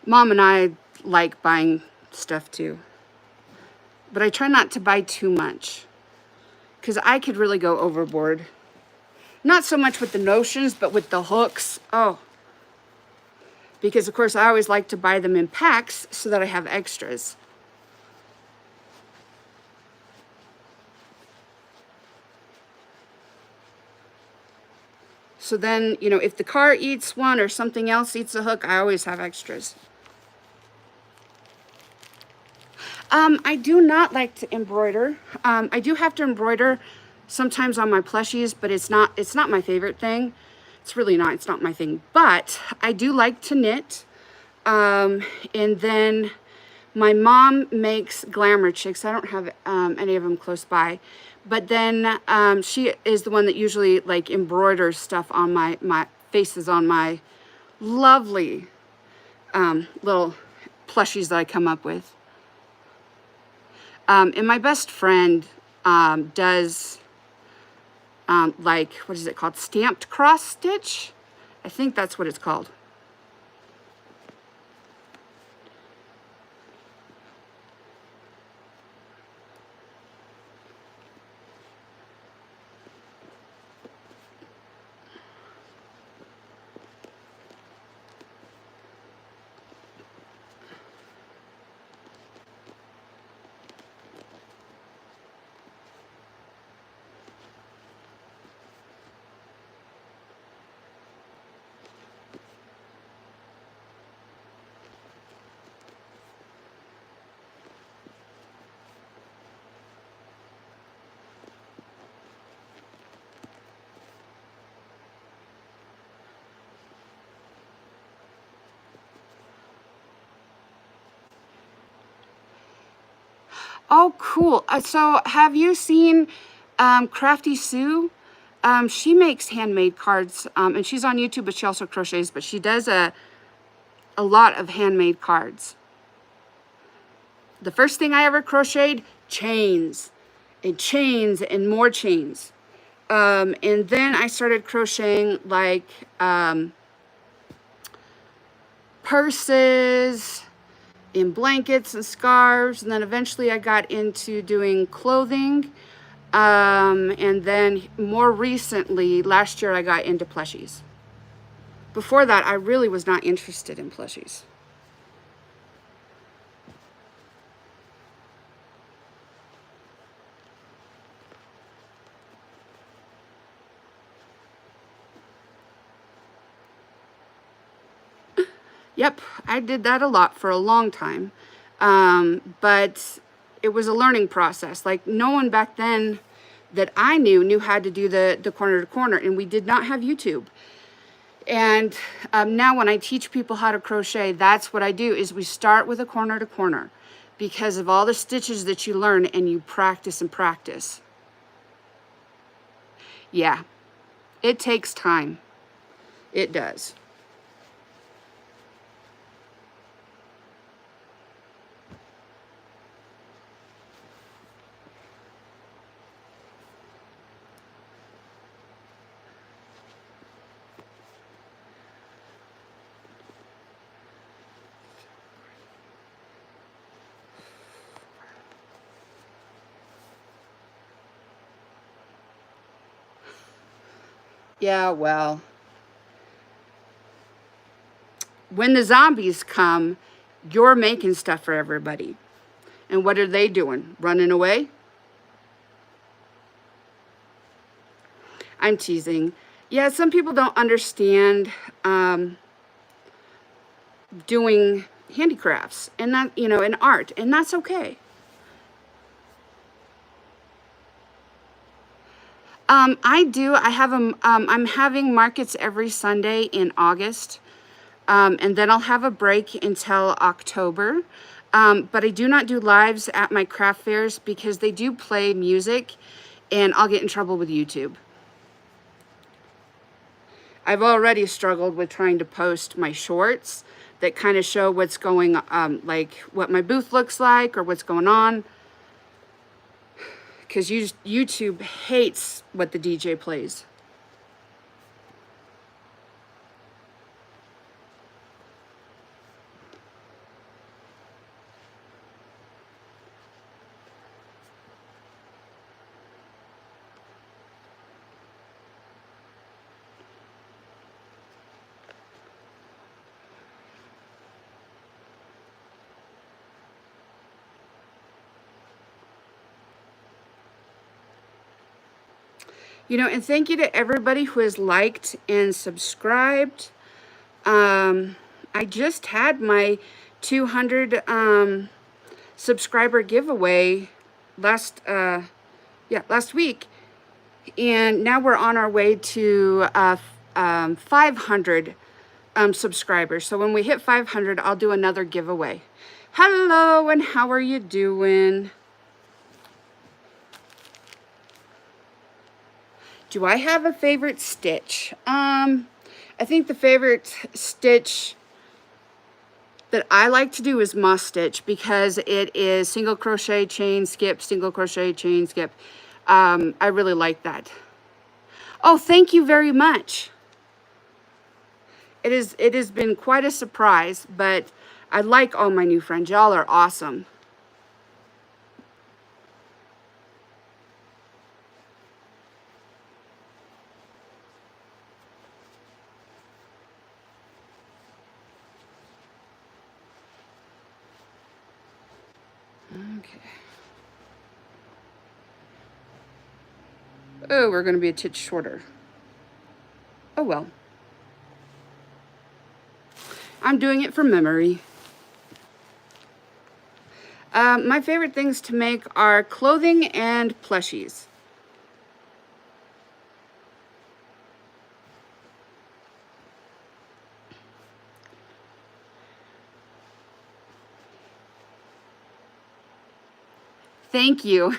Mom and I like buying stuff too, but I try not to buy too much because I could really go overboard. Not so much with the notions, but with the hooks. Oh, because of course I always like to buy them in packs so that I have extras. So then, you know, if the car eats one or something else eats a hook, I always have extras. I do not like to embroider. I do have to embroider sometimes on my plushies, but it's not my favorite thing. It's really not. It's not my thing. But I do like to knit. And then my mom makes glamour chicks. I don't have any of them close by. But then she is the one that usually like embroiders stuff on my faces on my lovely little plushies that I come up with. And my best friend does like, what is it called? Stamped cross stitch? I think that's what it's called. Oh, cool. So have you seen Crafty Sue? She makes handmade cards, and she's on YouTube, but she also crochets, but she does a lot of handmade cards. The first thing I ever crocheted, chains, and chains and more chains. And then I started crocheting like purses and blankets and scarves. And then eventually I got into doing clothing. And then more recently, last year I got into plushies. Before that, I really was not interested in plushies. Yep, I did that a lot for a long time. But it was a learning process. Like no one back then that I knew how to do the corner to corner, and we did not have YouTube. And now when I teach people how to crochet, that's what I do, is we start with a corner to corner because of all the stitches that you learn and you practice and practice. Yeah, it takes time. It does. Yeah, well, when the zombies come, you're making stuff for everybody. And what are they doing? Running away? I'm teasing. Yeah, some people don't understand doing handicrafts and that, you know, and art, and that's okay. I do. I have I'm having markets every Sunday in August, and then I'll have a break until October. But I do not do lives at my craft fairs because they do play music, and I'll get in trouble with YouTube. I've already struggled with trying to post my shorts that kind of show what's going, like what my booth looks like or what's going on. Because YouTube hates what the DJ plays. You know, and thank you to everybody who has liked and subscribed. I just had my 200 subscriber giveaway last week, and now we're on our way to 500 subscribers. So when we hit 500, I'll do another giveaway. Hello, and how are you doing? Do I have a favorite stitch? I think the favorite stitch that I like to do is moss stitch because it is single crochet, chain, skip, single crochet, chain, skip. I really like that. Oh, thank you very much. It has been quite a surprise, but I like all my new friends. Y'all are awesome. Okay. Oh, we're going to be a titch shorter. Oh, well. I'm doing it from memory. My favorite things to make are clothing and plushies. Thank you.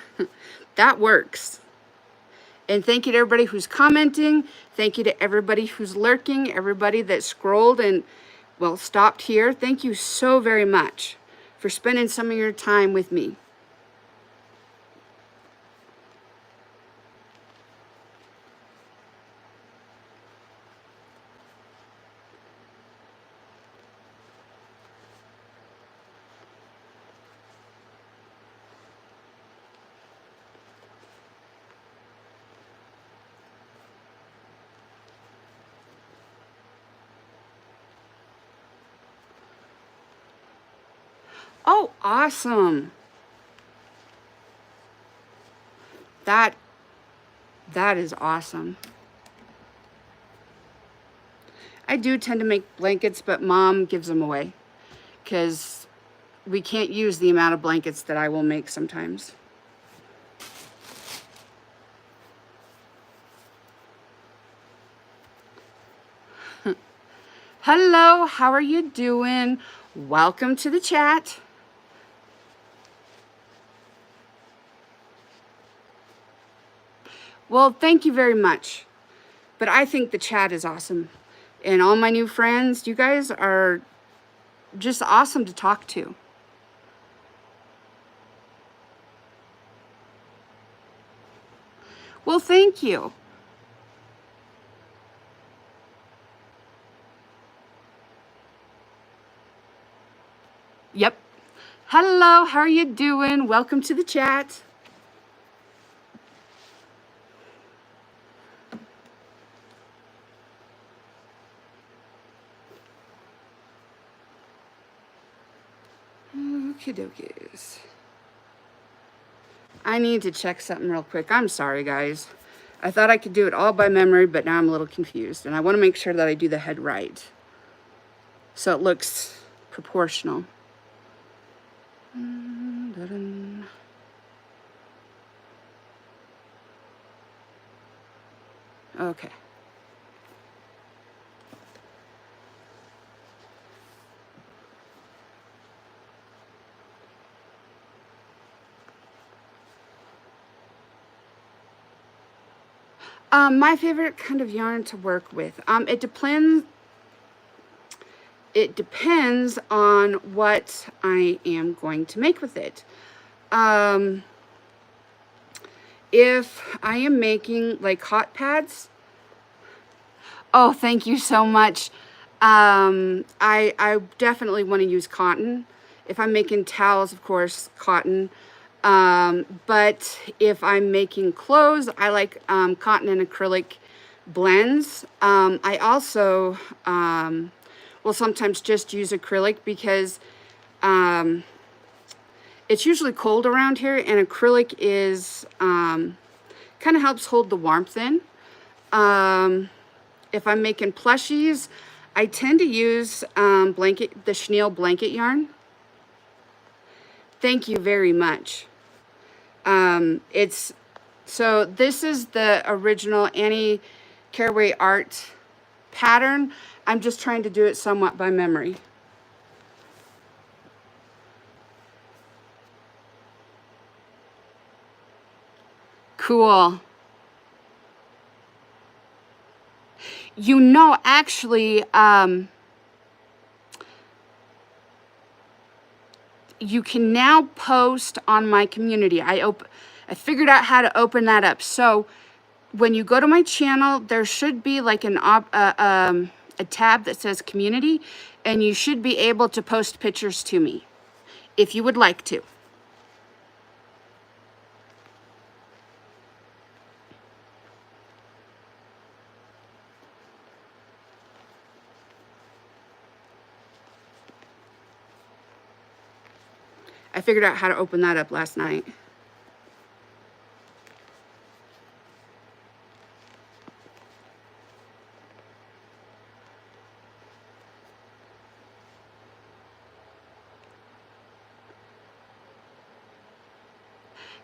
That works. And thank you to everybody who's commenting. Thank you to everybody who's lurking, everybody that scrolled and, well, stopped here. Thank you so very much for spending some of your time with me. Oh, awesome. That is awesome. I do tend to make blankets, but Mom gives them away because we can't use the amount of blankets that I will make sometimes. Hello, how are you doing? Welcome to the chat. Well, thank you very much. But I think the chat is awesome. And all my new friends, you guys are just awesome to talk to. Well, thank you. Yep. Hello, how are you doing? Welcome to the chat. Okie dokies. I need to check something real quick. I'm sorry, guys. I thought I could do it all by memory, but now I'm a little confused. And I want to make sure that I do the head right, so it looks proportional. Okay. My favorite kind of yarn to work with. It depends on what I am going to make with it. If I am making like hot pads, oh, thank you so much. I definitely want to use cotton. If I'm making towels, of course, cotton. But if I'm making clothes, I like cotton and acrylic blends. I also will sometimes just use acrylic because it's usually cold around here, and acrylic is kind of helps hold the warmth in. If I'm making plushies, I tend to use the chenille blanket yarn. Thank you very much. So this is the original Annie Caraway Art pattern. I'm just trying to do it somewhat by memory. Cool. You know, actually, you can now post on my community. I figured out how to open that up. So when you go to my channel, there should be like a tab that says community, and you should be able to post pictures to me if you would like to. I figured out how to open that up last night.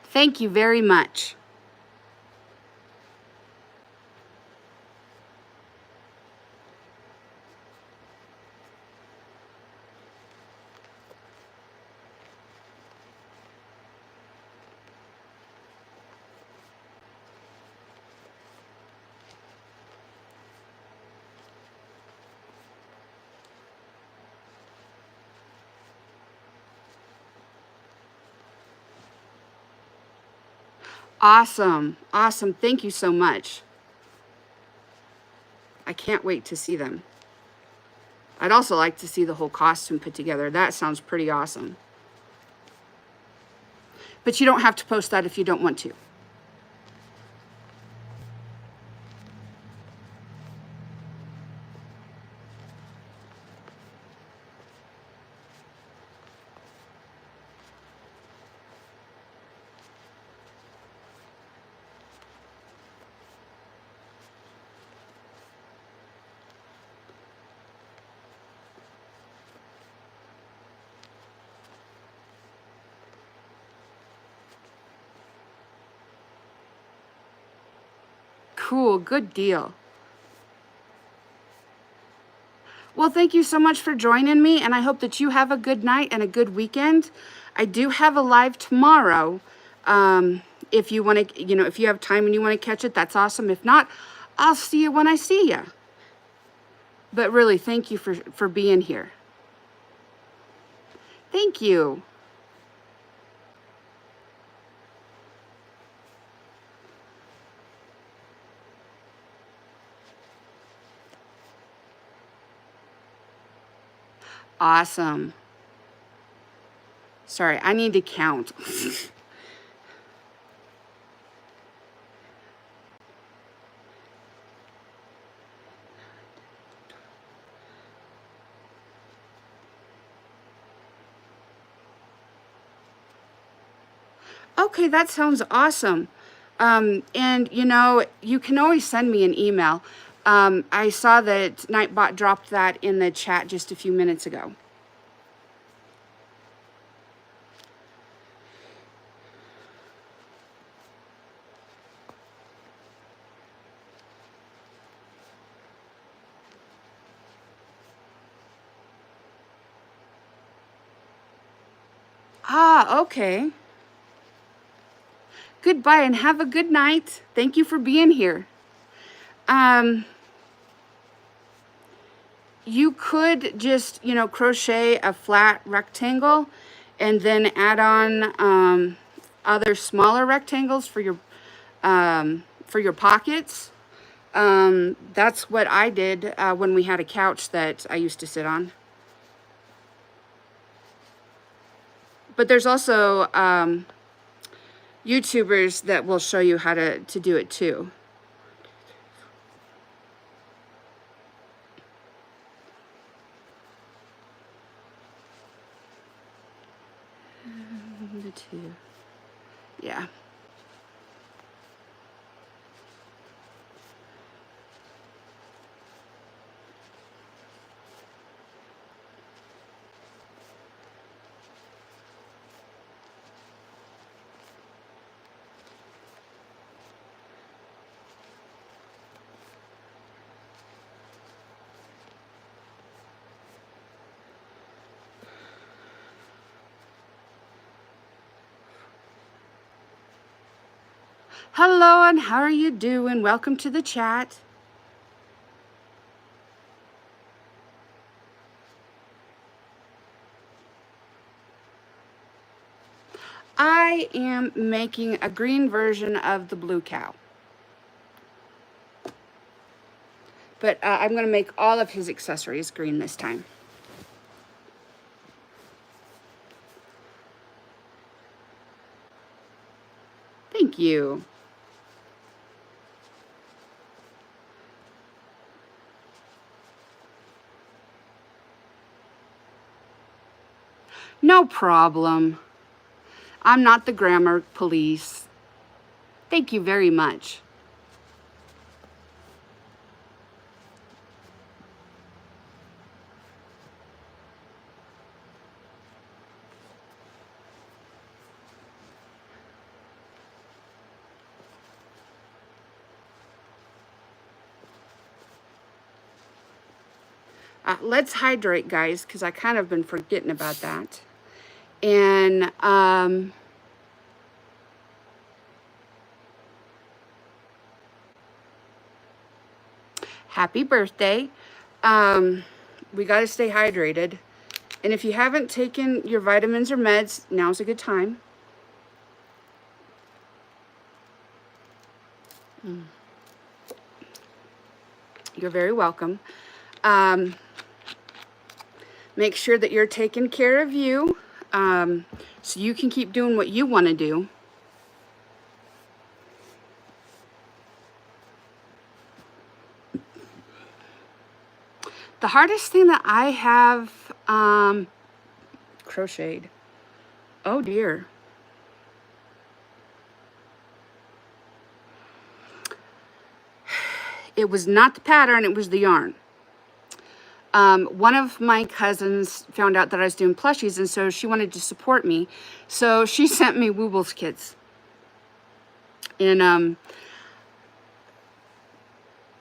Thank you very much. Awesome. Awesome. Thank you so much. I can't wait to see them. I'd also like to see the whole costume put together. That sounds pretty awesome. But you don't have to post that if you don't want to. Cool, good deal. Well, thank you so much for joining me, and I hope that you have a good night and a good weekend. I do have a live tomorrow. If you want to, if you have time and you want to catch it, that's awesome. If not, I'll see you when I see you. But really, thank you for being here. Thank you. Awesome. Sorry, I need to count. Okay, that sounds awesome. And you can always send me an email. I saw that Nightbot dropped that in the chat just a few minutes ago. Ah, okay. Goodbye and have a good night. Thank you for being here. You could just, crochet a flat rectangle and then add on other smaller rectangles for your pockets. That's what I did when we had a couch that I used to sit on. But there's also YouTubers that will show you how to do it too. The two. Yeah. Hello, and how are you doing? Welcome to the chat. I am making a green version of the blue cow. But I'm going to make all of his accessories green this time. Thank you. No problem. I'm not the grammar police. Thank you very much. Let's hydrate, guys, because I kind of been forgetting about that. And happy birthday. We got to stay hydrated. And if you haven't taken your vitamins or meds, now's a good time. You're very welcome. Make sure that you're taking care of you, so you can keep doing what you want to do. The hardest thing that I have crocheted, oh dear. It was not the pattern, it was the yarn. One of my cousins found out that I was doing plushies, and so she wanted to support me. So she sent me Woobles kits. And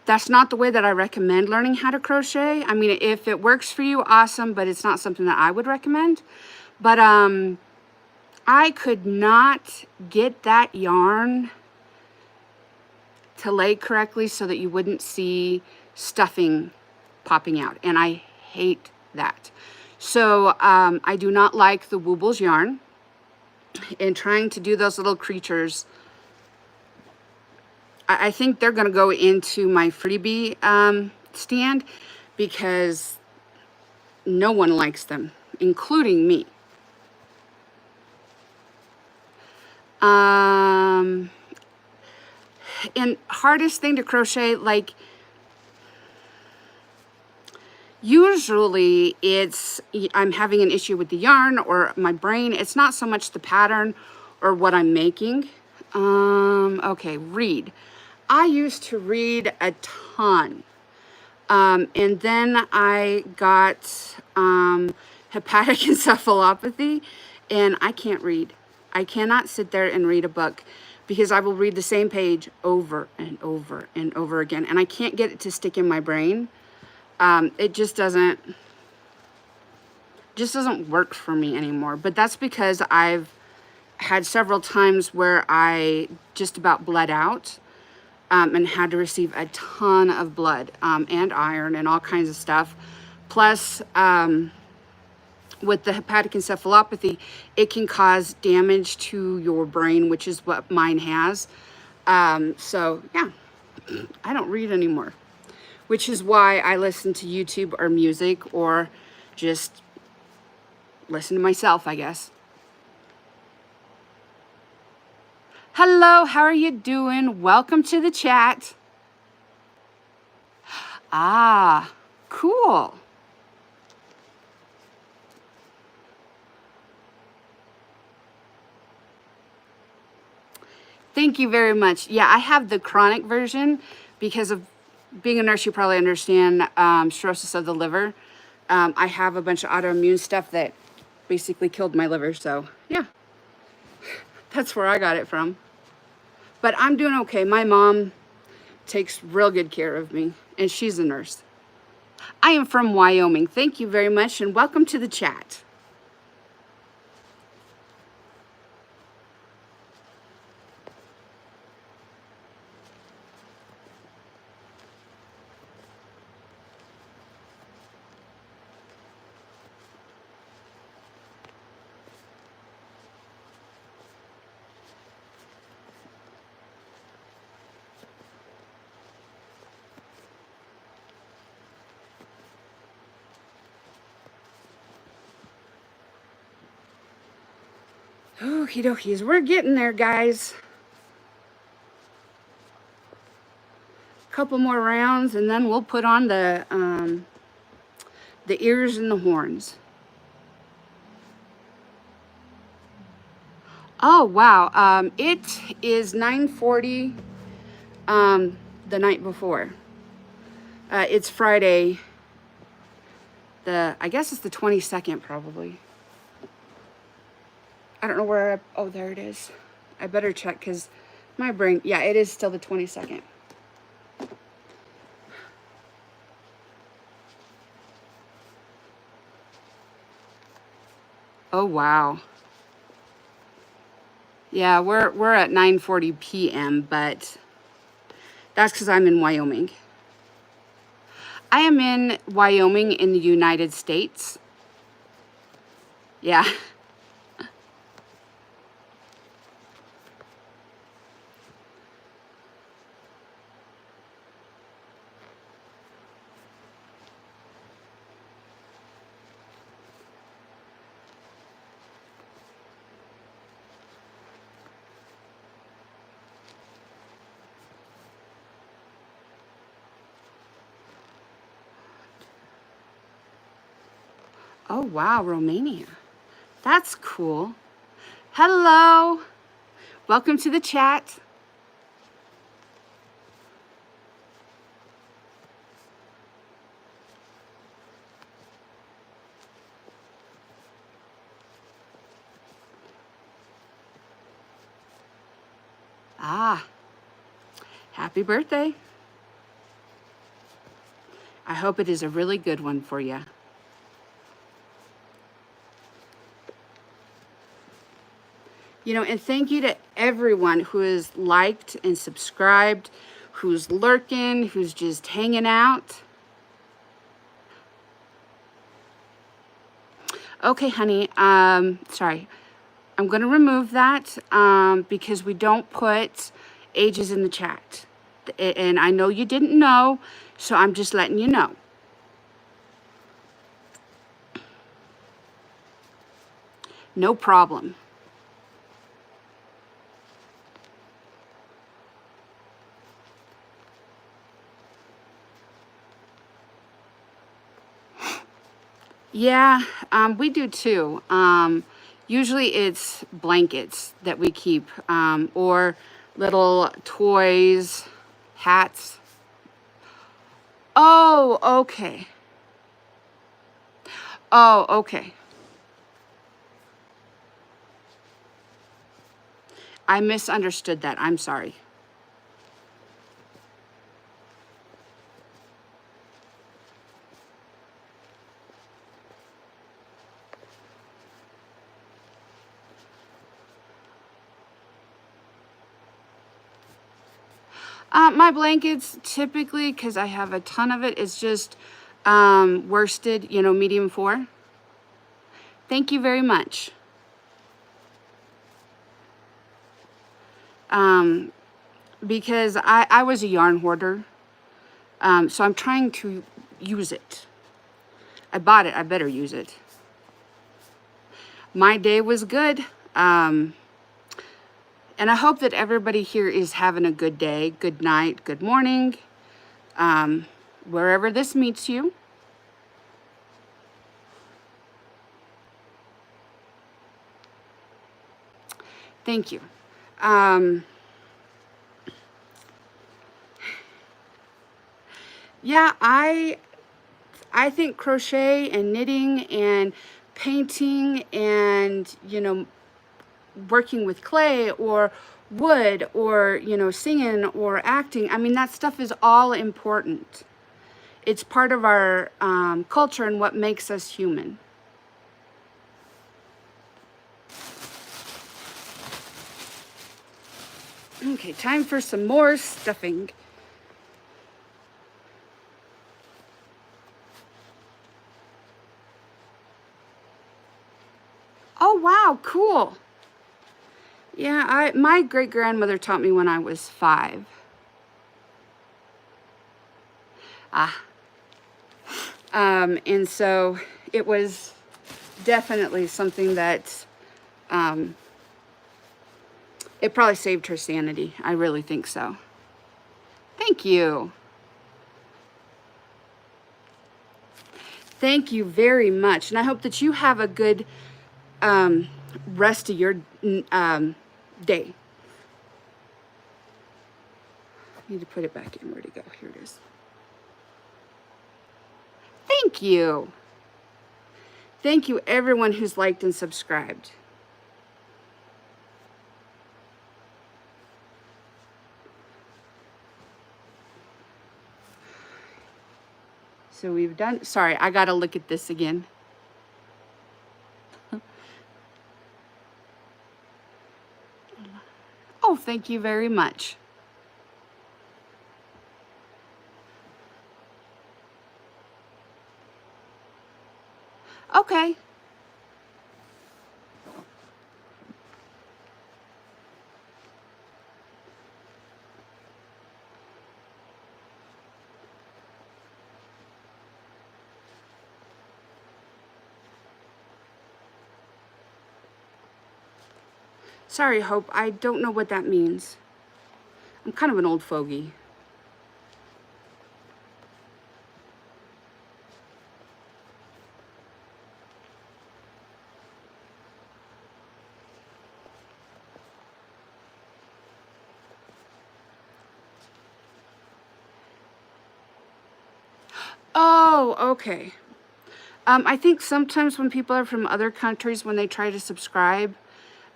that's not the way that I recommend learning how to crochet. I mean, if it works for you, awesome, but it's not something that I would recommend. But I could not get that yarn to lay correctly so that you wouldn't see stuffing popping out, and I hate that. So I do not like the Woobles yarn, and trying to do those little creatures, I think they're going to go into my freebie stand, because no one likes them, including me. And hardest thing to crochet, like, usually it's I'm having an issue with the yarn or my brain. It's not so much the pattern or what I'm making. Okay, read. I used to read a ton. And then I got hepatic encephalopathy, and I can't read. I cannot sit there and read a book, because I will read the same page over and over and over again, and I can't get it to stick in my brain. It just doesn't work for me anymore. But that's because I've had several times where I just about bled out, and had to receive a ton of blood, and iron and all kinds of stuff. Plus, with the hepatic encephalopathy, it can cause damage to your brain, which is what mine has. So yeah, I don't read anymore, which is why I listen to YouTube or music, or just listen to myself, I guess. Hello, how are you doing? Welcome to the chat. Ah, cool. Thank you very much. Yeah, I have the chronic version because of being a nurse. You probably understand cirrhosis of the liver. I have a bunch of autoimmune stuff that basically killed my liver. So yeah, that's where I got it from. But I'm doing okay. My mom takes real good care of me, and she's a nurse. I am from Wyoming. Thank you very much, and welcome to the chat. Okie dokies, we're getting there, guys. Couple more rounds, and then we'll put on the ears and the horns. Oh wow, it is 9:40 the night before. It's Friday. I guess it's the 22nd probably. I don't know where oh, there it is. I better check, because my brain, yeah, it is still the 22nd. Oh wow. Yeah, we're at 9:40 p.m., but that's because I'm in Wyoming. I am in Wyoming in the United States. Yeah. Oh, wow, Romania. That's cool. Hello. Welcome to the chat. Ah, happy birthday. I hope it is a really good one for you. You know, and thank you to everyone who has liked and subscribed, who's lurking, who's just hanging out. Okay, honey, sorry. I'm going to remove that because we don't put ages in the chat. And I know you didn't know, so I'm just letting you know. No problem. Yeah, we do too. Usually it's blankets that we keep, or little toys, hats. Oh, okay. Oh, okay. I misunderstood that. I'm sorry. My blankets typically, because I have a ton of it, is just worsted, you know, medium 4. Thank you very much. Because I was a yarn hoarder, so I'm trying to use it. I bought it, I better use it. My day was good. And I hope that everybody here is having a good day, good night, good morning, wherever this meets you. Thank you. Yeah, I think crochet and knitting and painting and, you know, working with clay or wood or, you know, singing or acting, I mean, that stuff is all important. It's part of our culture and what makes us human. Okay, time for some more stuffing. Oh, wow, cool. Yeah, my great-grandmother taught me when I was 5. And so it was definitely something that, it probably saved her sanity. I really think so. Thank you. Thank you very much. And I hope that you have a good rest of your day. I need to put it back in. Where'd it go? Here it is. Thank you. Thank you, everyone who's liked and subscribed. So we've done, sorry, I got to look at this again. Oh, thank you very much. Okay. Sorry, Hope, I don't know what that means. I'm kind of an old fogey. Oh, okay. I think sometimes when people are from other countries, when they try to subscribe,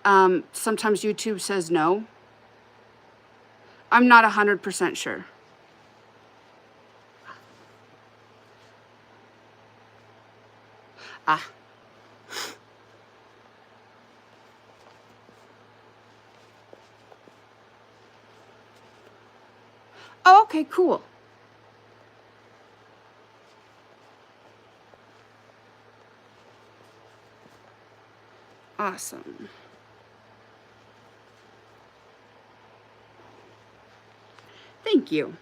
sometimes YouTube says no. I'm not 100% sure. Ah. Oh, okay, cool. Awesome. Thank you.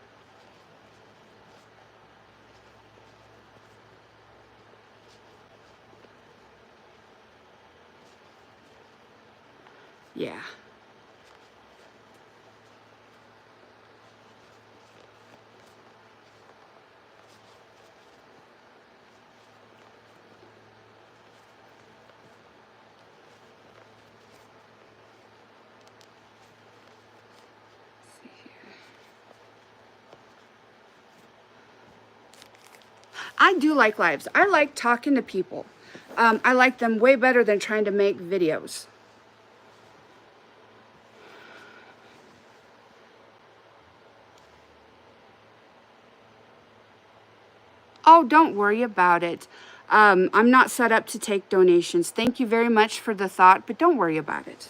Yeah. I do like lives. I like talking to people. I like them way better than trying to make videos. Oh, don't worry about it. I'm not set up to take donations. Thank you very much for the thought, but don't worry about it.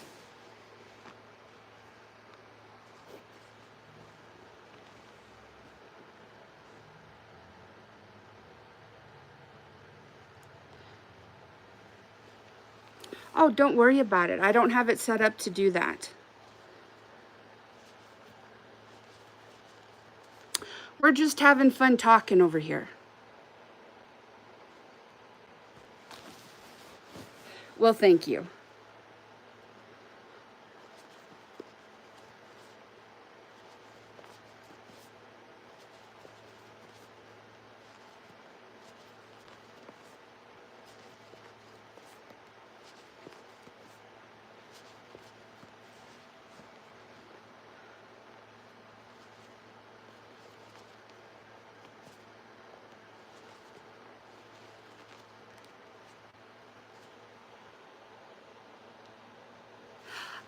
Oh, don't worry about it. I don't have it set up to do that. We're just having fun talking over here. Well, thank you.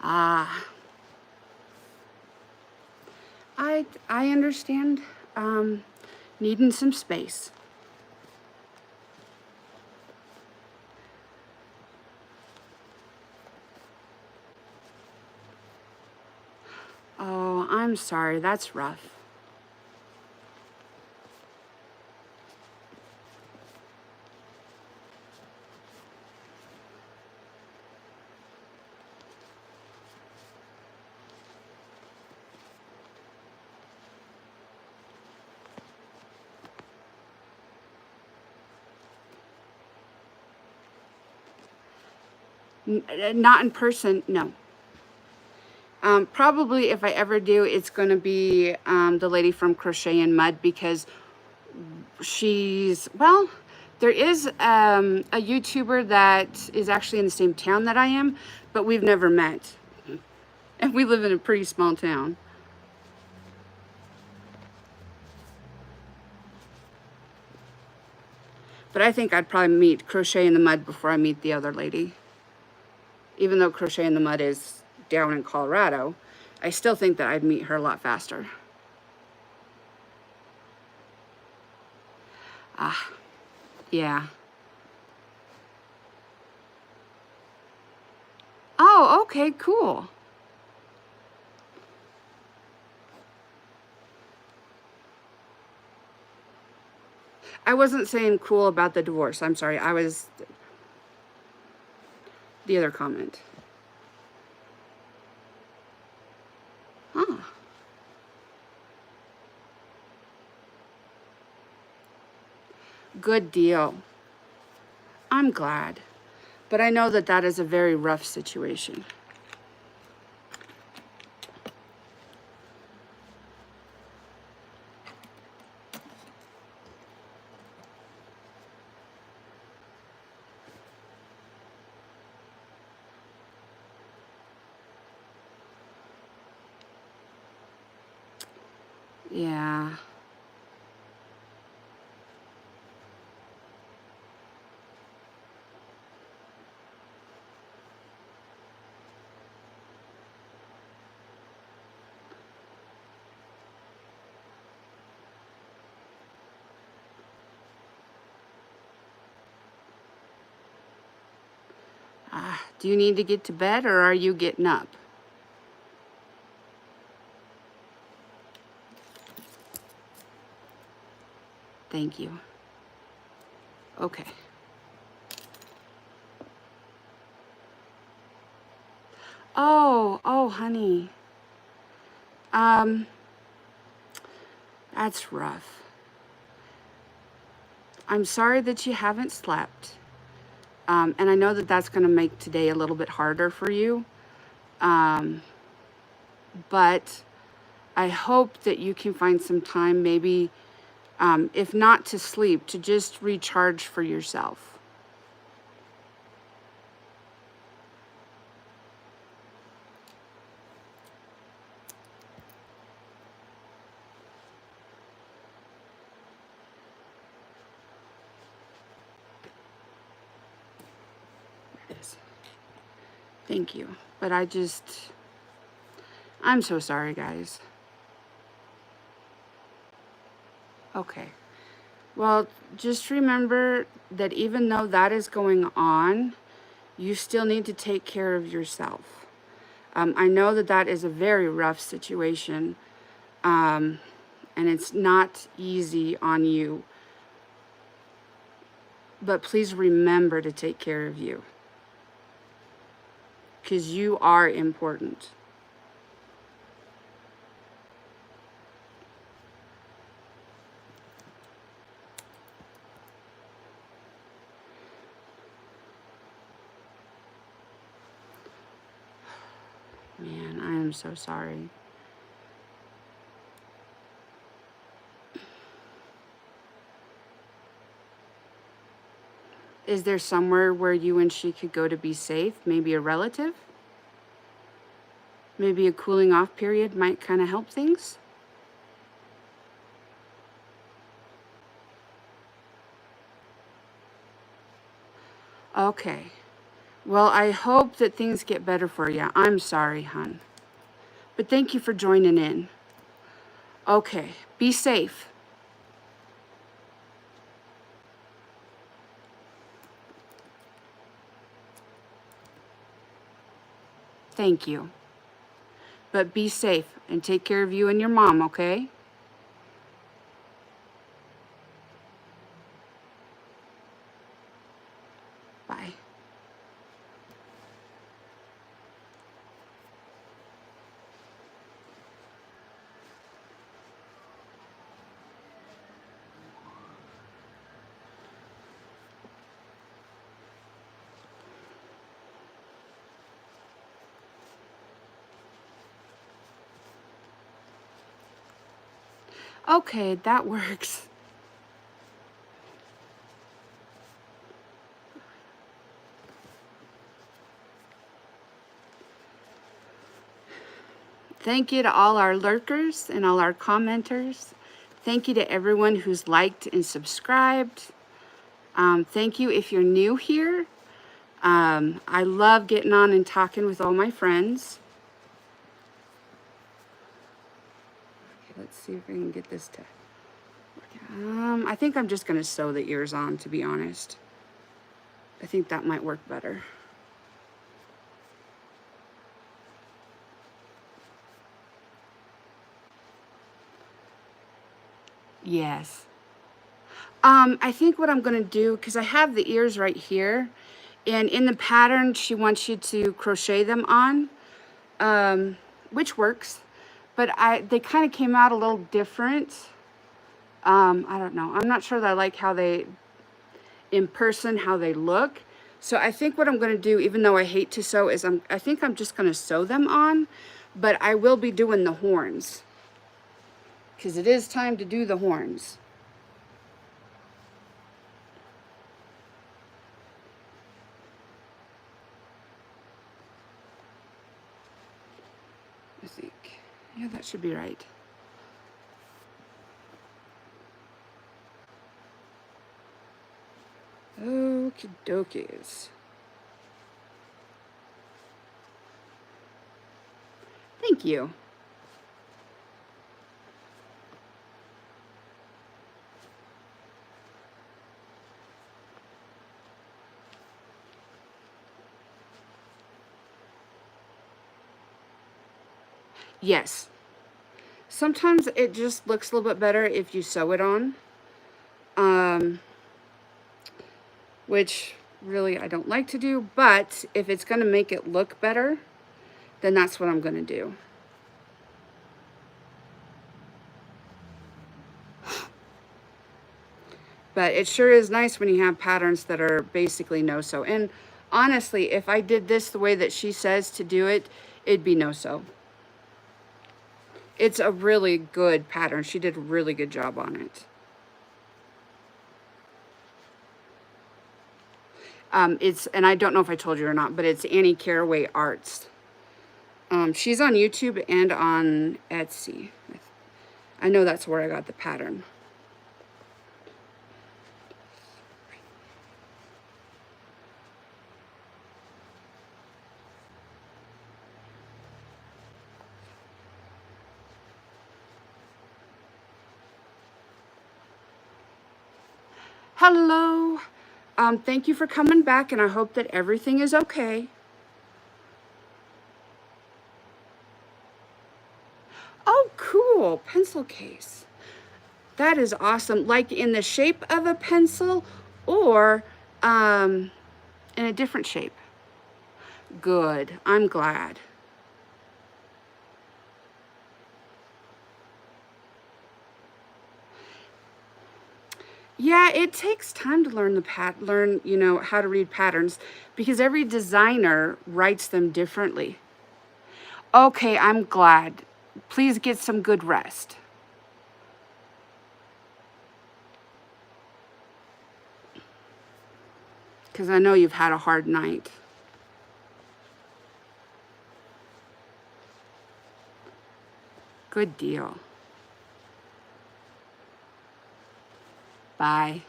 Ah, I understand. Needing some space. Oh, I'm sorry. That's rough. Not in person, no. Probably if I ever do, it's going to be the lady from Crochet in Mud, because she's, well, there is a YouTuber that is actually in the same town that I am, but we've never met. And we live in a pretty small town. But I think I'd probably meet Crochet in the Mud before I meet the other lady. Even though Crochet in the Mud is down in Colorado, I still think that I'd meet her a lot faster. Ah, yeah. Oh, okay, cool. I wasn't saying cool about the divorce. I'm sorry. I was the other comment. Ah. Good deal. I'm glad. But I know that that is a very rough situation. Yeah. Do you need to get to bed or are you getting up? Thank you. Okay. Oh, honey. That's rough. I'm sorry that you haven't slept. And I know that that's going to make today a little bit harder for you. But I hope that you can find some time, maybe, if not to sleep, to just recharge for yourself. Thank you. But I'm so sorry, guys. Okay. Well, just remember that even though that is going on, you still need to take care of yourself. I know that that is a very rough situation, and it's not easy on you. But please remember to take care of you, because you are important. Man, I am so sorry. Is there somewhere where you and she could go to be safe? Maybe a relative? Maybe a cooling off period might kind of help things? Okay. Well, I hope that things get better for you. I'm sorry, hon. But thank you for joining in. Okay. Be safe. Thank you. But be safe and take care of you and your mom, okay? Bye. Okay, that works. Thank you to all our lurkers and all our commenters. Thank you to everyone who's liked and subscribed. Thank you if you're new here. I love getting on and talking with all my friends. Okay, let's see if I can get this to work. I think I'm just going to sew the ears on, to be honest. I think that might work better. Yes. I think what I'm going to do, because I have the ears right here, and in the pattern, she wants you to crochet them on, which works, but they kind of came out a little different. I don't know. I'm not sure that I like how they, in person, how they look. So I think what I'm going to do, even though I hate to sew, is I think I'm just going to sew them on, but I will be doing the horns, because it is time to do the horns. I think. Yeah, that should be right. Okie dokies. Thank you. Yes. Sometimes it just looks a little bit better if you sew it on. Which really I don't like to do, but if it's going to make it look better, then that's what I'm going to do. But it sure is nice when you have patterns that are basically no-sew. And honestly, if I did this the way that she says to do it, it'd be no-sew. It's a really good pattern. She did a really good job on it. And I don't know if I told you or not, but it's Annie Caraway Arts. She's on YouTube and on Etsy. I know that's where I got the pattern. Hello. Thank you for coming back, and I hope that everything is okay. Oh, cool. Pencil case. That is awesome. Like in the shape of a pencil or in a different shape. Good. I'm glad. Yeah, it takes time to learn how to read patterns because every designer writes them differently. Okay, I'm glad. Please get some good rest. Because I know you've had a hard night. Good deal. Bye.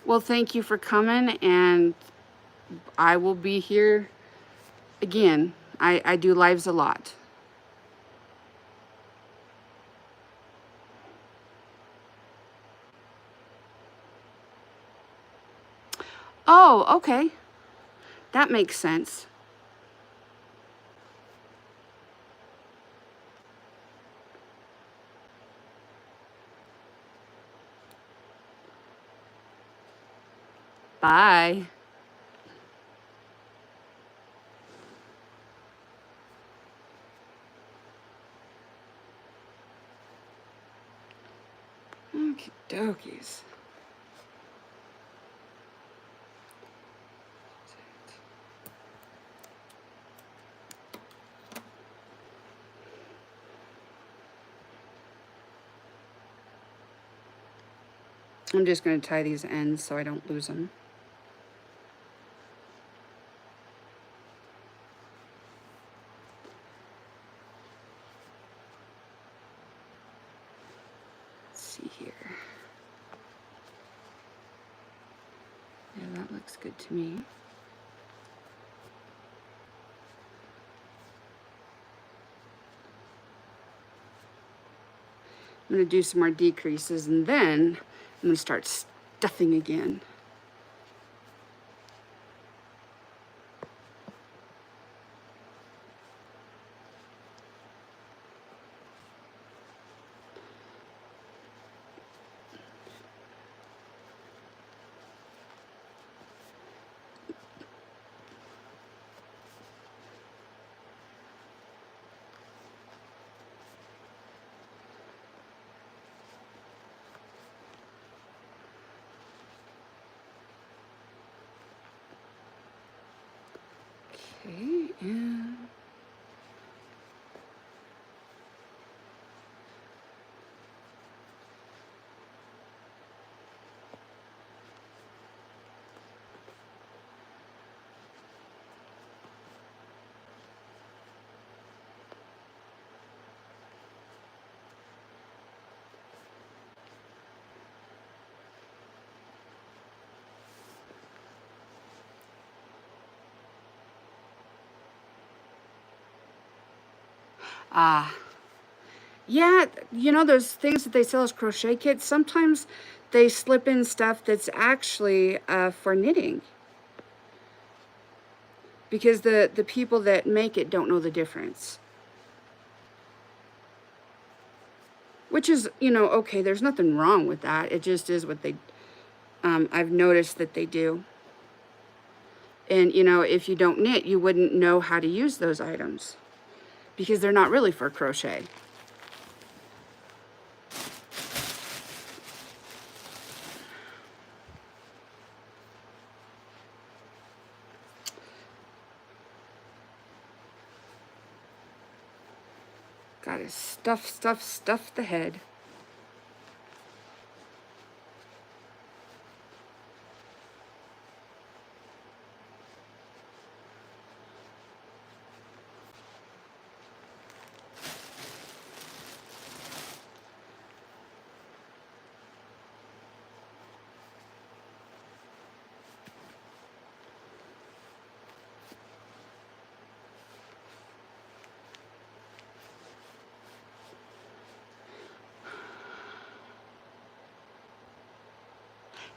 Well, thank you for coming, and I will be here again. I do lives a lot. Oh, okay. That makes sense. Bye. Okie dokies. I'm just going to tie these ends so I don't lose them. Let's see here. Yeah, that looks good to me. I'm going to do some more decreases, and then I'm going to start stuffing again. Okay, and yeah, you know those things that they sell as crochet kits? Sometimes they slip in stuff that's actually for knitting. Because the people that make it don't know the difference. Which is, you know, okay, there's nothing wrong with that. It just is what they, I've noticed that they do. And, you know, if you don't knit, you wouldn't know how to use those items. Because they're not really for crochet. Gotta stuff the head.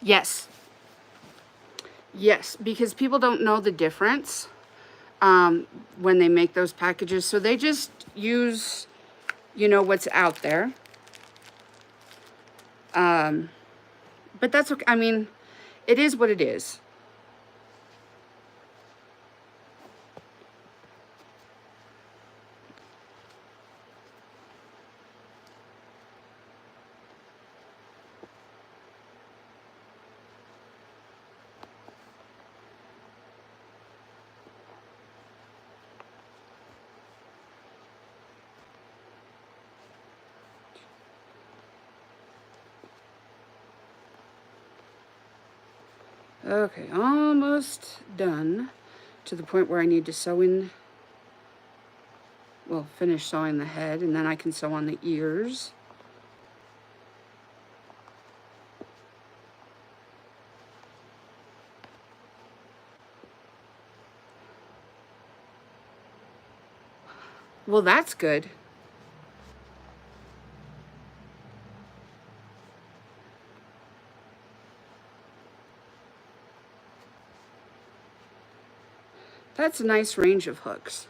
Yes. Yes, because people don't know the difference when they make those packages. So they just use, you know, what's out there. But that's okay. I mean, it is what it is. Okay, almost done to the point where I need to sew in, well, finish sewing the head, and then I can sew on the ears. Well, that's good. That's a nice range of hooks.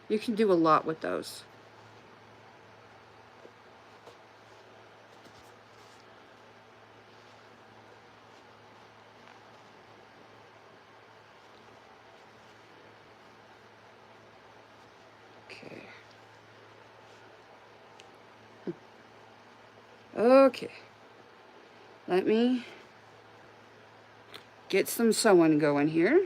You can do a lot with those. Okay. Okay. Let me get some sewing going here.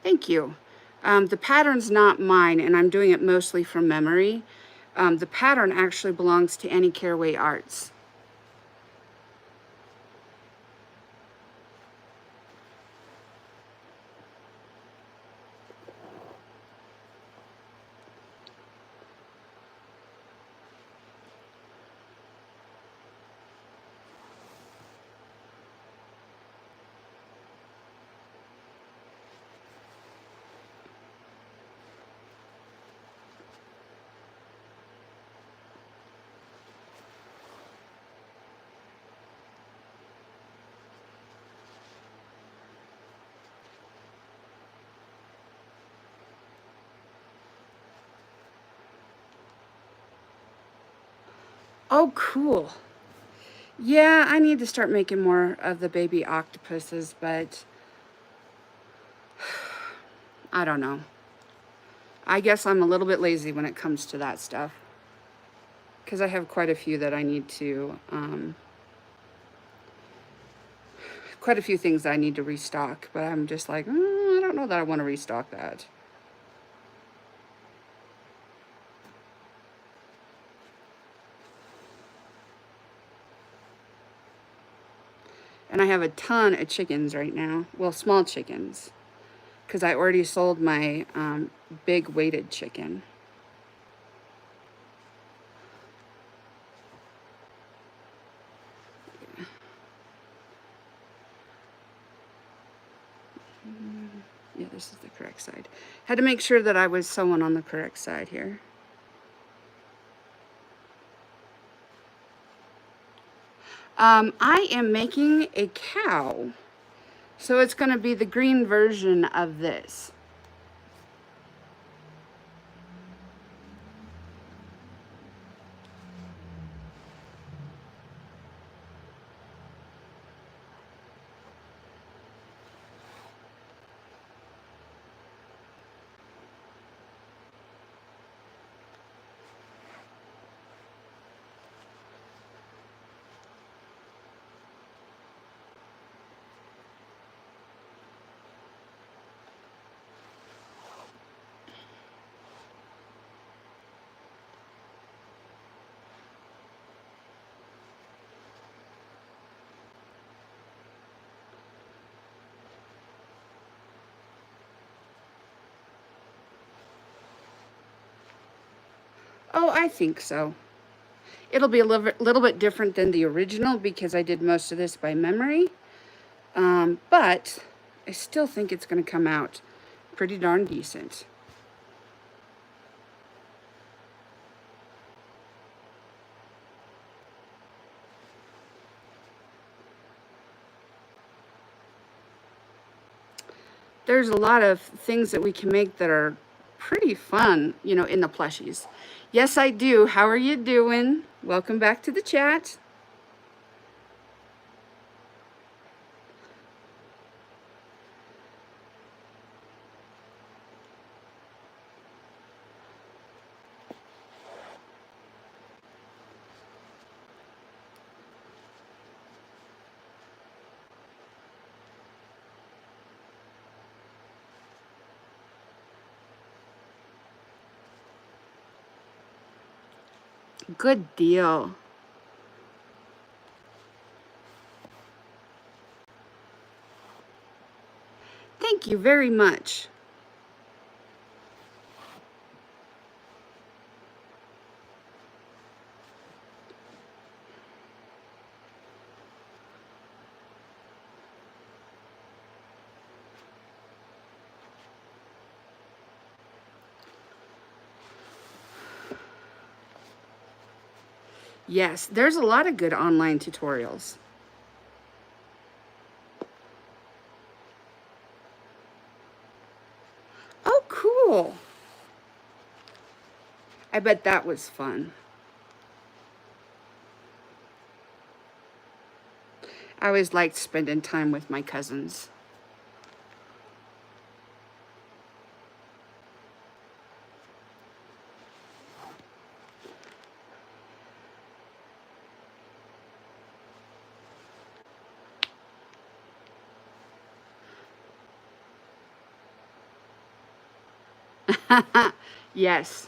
Thank you. The pattern's not mine, and I'm doing it mostly from memory. The pattern actually belongs to Annie Caraway Arts. Oh, cool. Yeah, I need to start making more of the baby octopuses, but I don't know. I guess I'm a little bit lazy when it comes to that stuff. Because I have quite a few that I need to, quite a few things I need to restock, but I'm just like, I don't know that I want to restock that. And I have a ton of chickens right now. Well, small chickens. Because I already sold my big weighted chicken. Yeah, this is the correct side. Had to make sure that I was sewing on the correct side here. I am making a cow. So it's going to be the green version of this. Oh, I think so. It'll be a little bit different than the original because I did most of this by memory. But I still think it's going to come out pretty darn decent. There's a lot of things that we can make that are pretty fun, you know, in the plushies. Yes, I do. How are you doing? Welcome back to the chat. Good deal. Thank you very much. Yes, there's a lot of good online tutorials. Oh, cool. I bet that was fun. I always liked spending time with my cousins. Yes.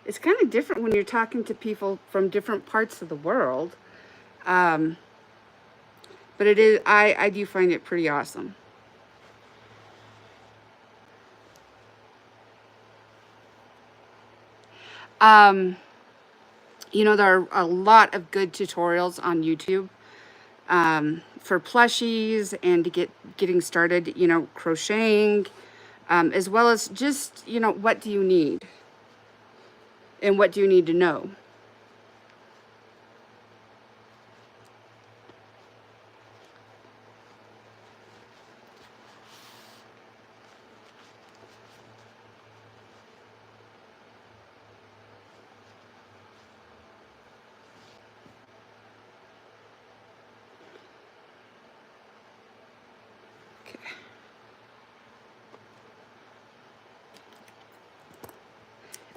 It's kind of different when you're talking to people from different parts of the world. But it is, I do find it pretty awesome. You know, there are a lot of good tutorials on YouTube for plushies and to getting started, you know, crocheting, as well as just, you know, what do you need and what do you need to know.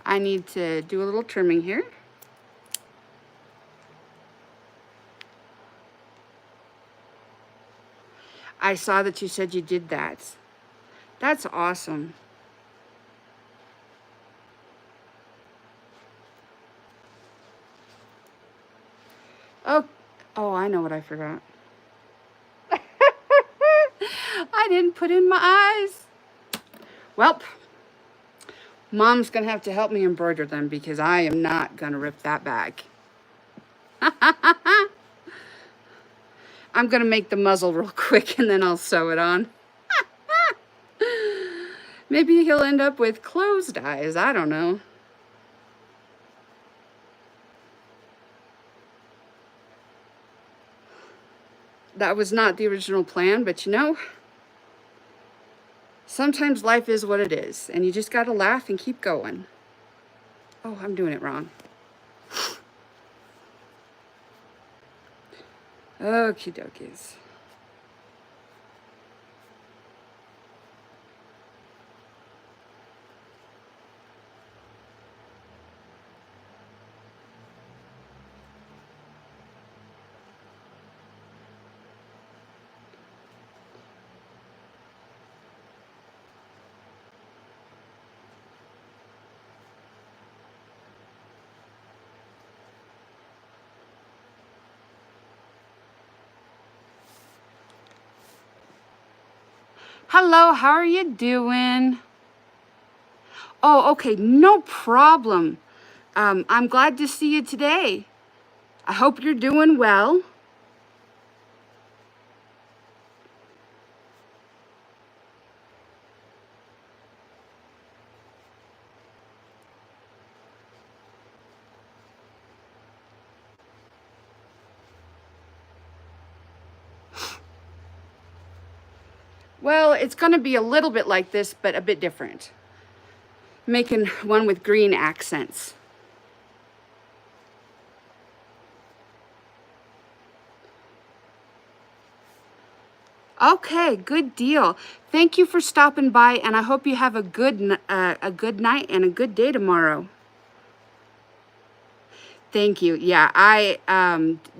I need to do a little trimming here. I saw that you said you did that. That's awesome. Oh, oh, I know what I forgot. I didn't put in my eyes. Well, Mom's gonna have to help me embroider them because I am not gonna rip that bag. I'm gonna make the muzzle real quick and then I'll sew it on. Maybe he'll end up with closed eyes. I don't know. That was not the original plan, but you know, sometimes life is what it is, and you just got to laugh and keep going. Oh, I'm doing it wrong. Okie dokies. Hello, how are you doing? Oh, okay, no problem. I'm glad to see you today. I hope you're doing well. Well, it's going to be a little bit like this, but a bit different. Making one with green accents. Okay, good deal. Thank you for stopping by, and I hope you have a good night and a good day tomorrow. Thank you. Yeah,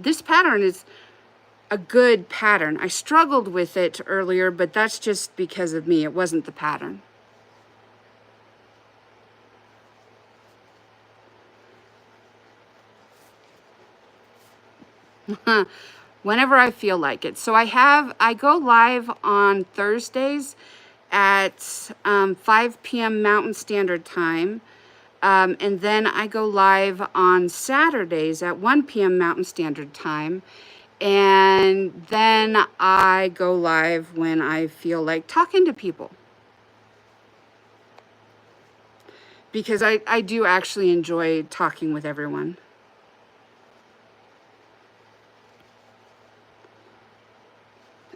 this pattern is a good pattern. I struggled with it earlier, but that's just because of me. It wasn't the pattern. Whenever I feel like it. So I go live on Thursdays at 5 p.m. Mountain Standard Time. And then I go live on Saturdays at 1 p.m. Mountain Standard Time. And then I go live when I feel like talking to people. Because I do actually enjoy talking with everyone.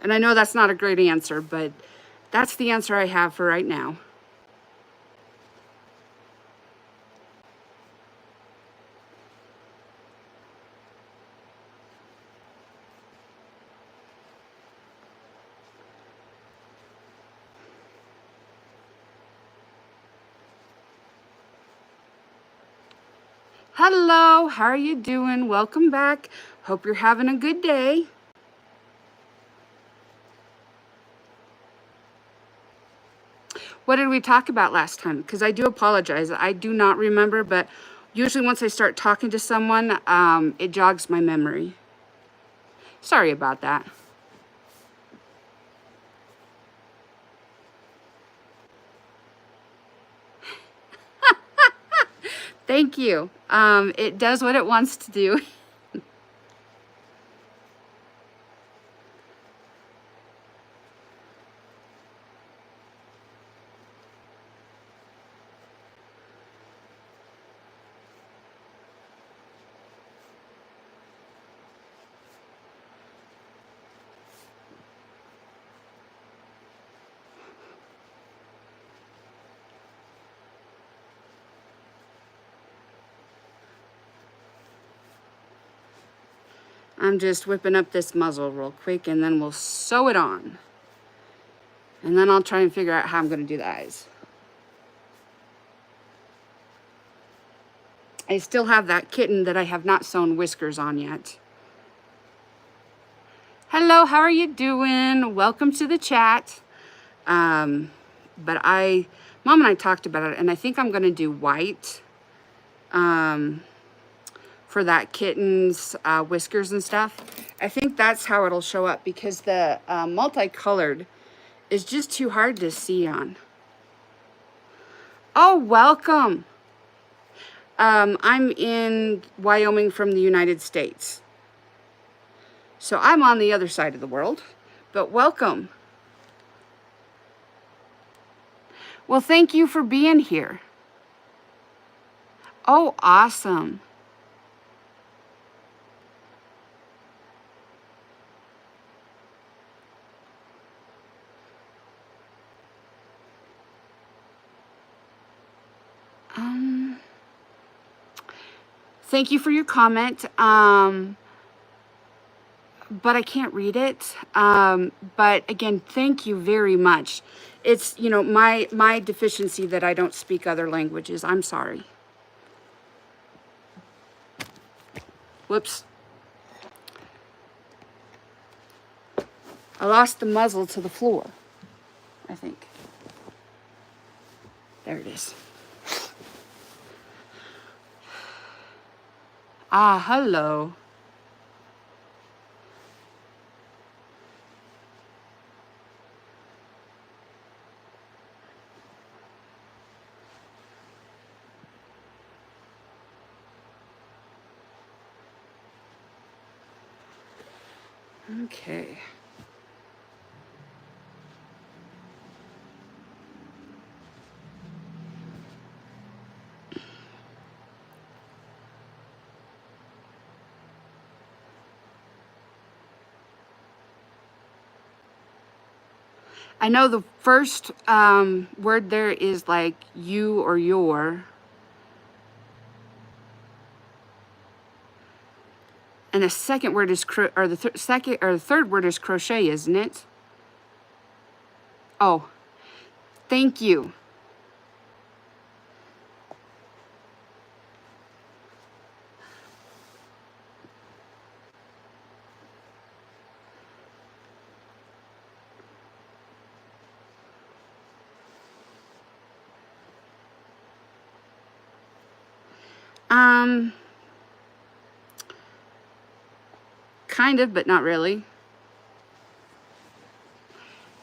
And I know that's not a great answer, but that's the answer I have for right now. Hello, how are you doing? Welcome back. Hope you're having a good day. What did we talk about last time? Because I do apologize. I do not remember, but usually once I start talking to someone, it jogs my memory. Sorry about that. Thank you. It does what it wants to do. I'm just whipping up this muzzle real quick, and then we'll sew it on. And then I'll try and figure out how I'm going to do the eyes. I still have that kitten that I have not sewn whiskers on yet. Hello, how are you doing? Welcome to the chat. But Mom and I talked about it, and I think I'm going to do white for that kitten's whiskers and stuff. I think that's how it'll show up, because the multicolored is just too hard to see on. Oh, welcome. I'm in Wyoming from the United States. So I'm on the other side of the world, but welcome. Well, thank you for being here. Oh, awesome. Thank you for your comment. But I can't read it. But again, thank you very much. It's, you know, my deficiency that I don't speak other languages. I'm sorry. Whoops. I lost the muzzle to the floor, I think. There it is. Ah, hello. Okay. I know the first word there is like you or your. And the second word is the third word is crochet, isn't it? Oh, thank you. Kind of, but not really.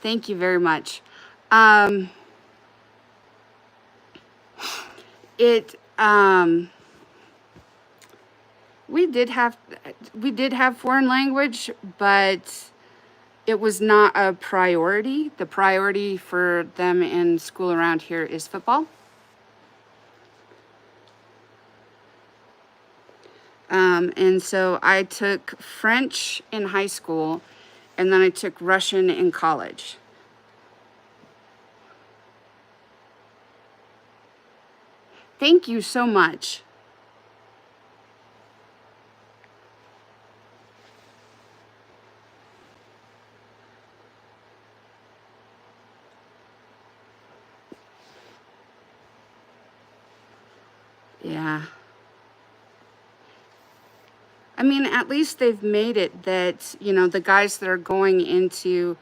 Thank you very much. We did have foreign language, but it was not a priority. The priority for them in school around here is football. And so I took French in high school, and then I took Russian in college. Thank you so much. Yeah. I mean, at least they've made it that, you know, the guys that are going into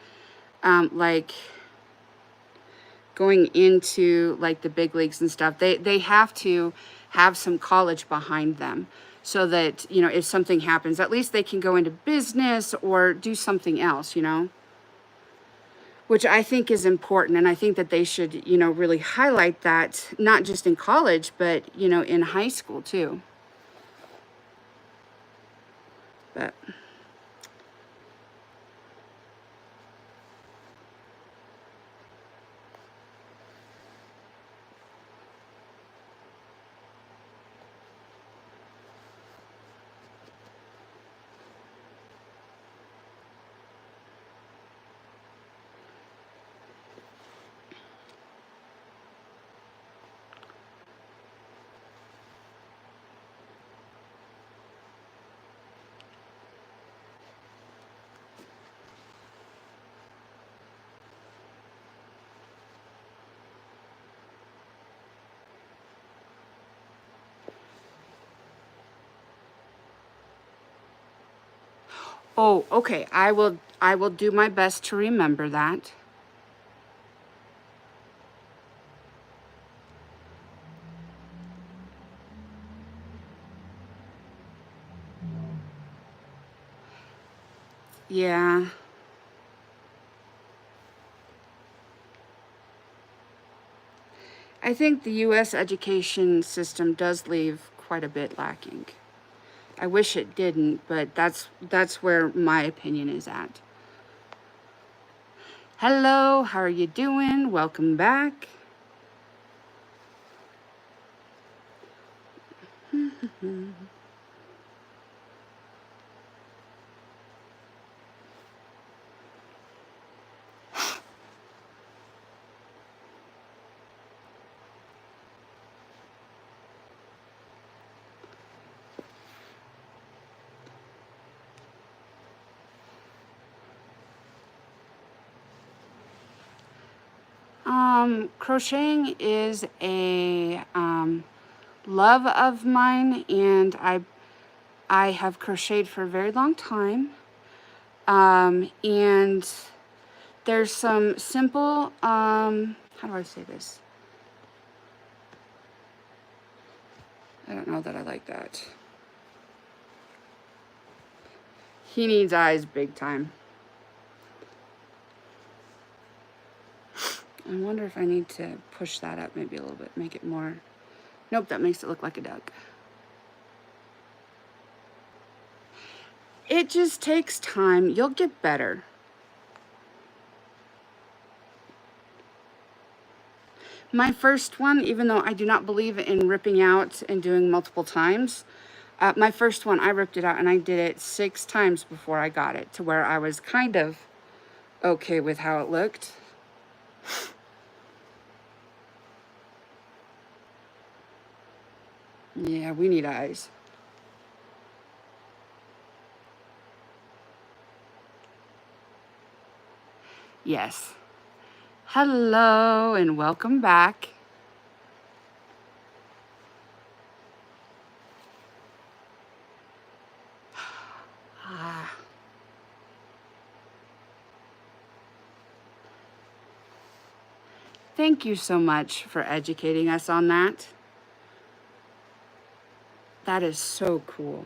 the big leagues and stuff, they have to have some college behind them so that, you know, if something happens, at least they can go into business or do something else, you know, which I think is important. And I think that they should, you know, really highlight that, not just in college, but, you know, in high school too. But oh, okay. I will do my best to remember that. Yeah. I think the US education system does leave quite a bit lacking. I wish it didn't, but that's where my opinion is at. Hello, how are you doing? Welcome back. Crocheting is a love of mine, and I have crocheted for a very long time. And there's some simple, how do I say this? I don't know that I like that. He needs eyes big time. I wonder if I need to push that up maybe a little bit, make it more. Nope, that makes it look like a duck. It just takes time. You'll get better. My first one, even though I do not believe in ripping out and doing multiple times, my first one, I ripped it out and I did it 6 times before I got it to where I was kind of okay with how it looked. Yeah, we need eyes. Yes. Hello and welcome back. Thank you so much for educating us on that. That is so cool.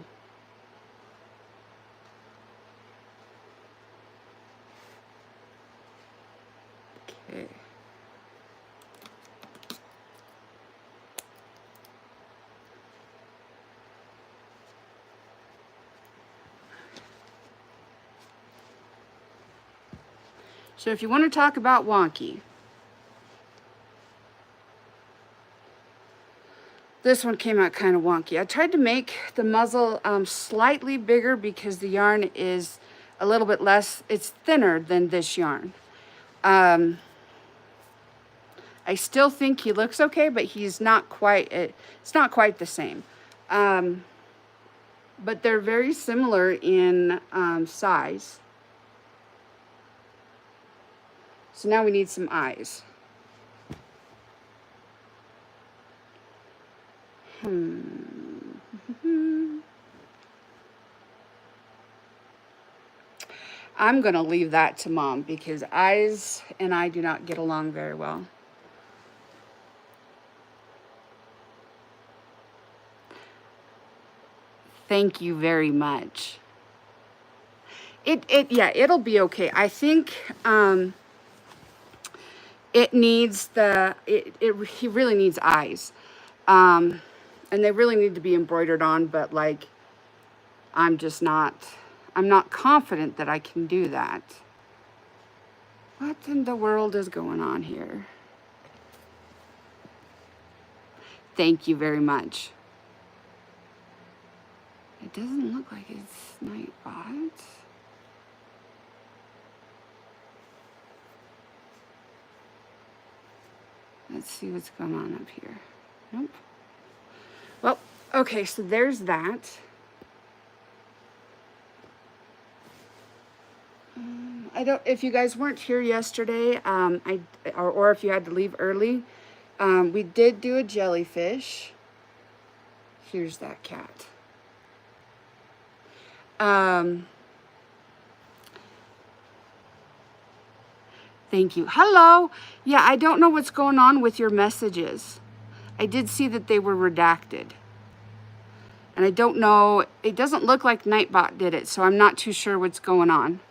Okay. So if you want to talk about wonky, this one came out kind of wonky. I tried to make the muzzle slightly bigger because the yarn is a little bit less, it's thinner than this yarn. I still think he looks okay, but he's not quite, it's not quite the same. But they're very similar in size. So now we need some eyes. I'm gonna leave that to Mom because eyes and I do not get along very well. Thank you very much. Yeah, it'll be okay. I think it needs he really needs eyes. And they really need to be embroidered on, but like, I'm not confident that I can do that. What in the world is going on here? Thank you very much. It doesn't look like it's nightbot. Let's see what's going on up here. Nope. Well, okay, so there's that. I don't, if you guys weren't here yesterday, or if you had to leave early, we did do a jellyfish. Here's that cat. Thank you. Hello. Yeah, I don't know what's going on with your messages. I did see that they were redacted. And I don't know, it doesn't look like Nightbot did it, so I'm not too sure what's going on.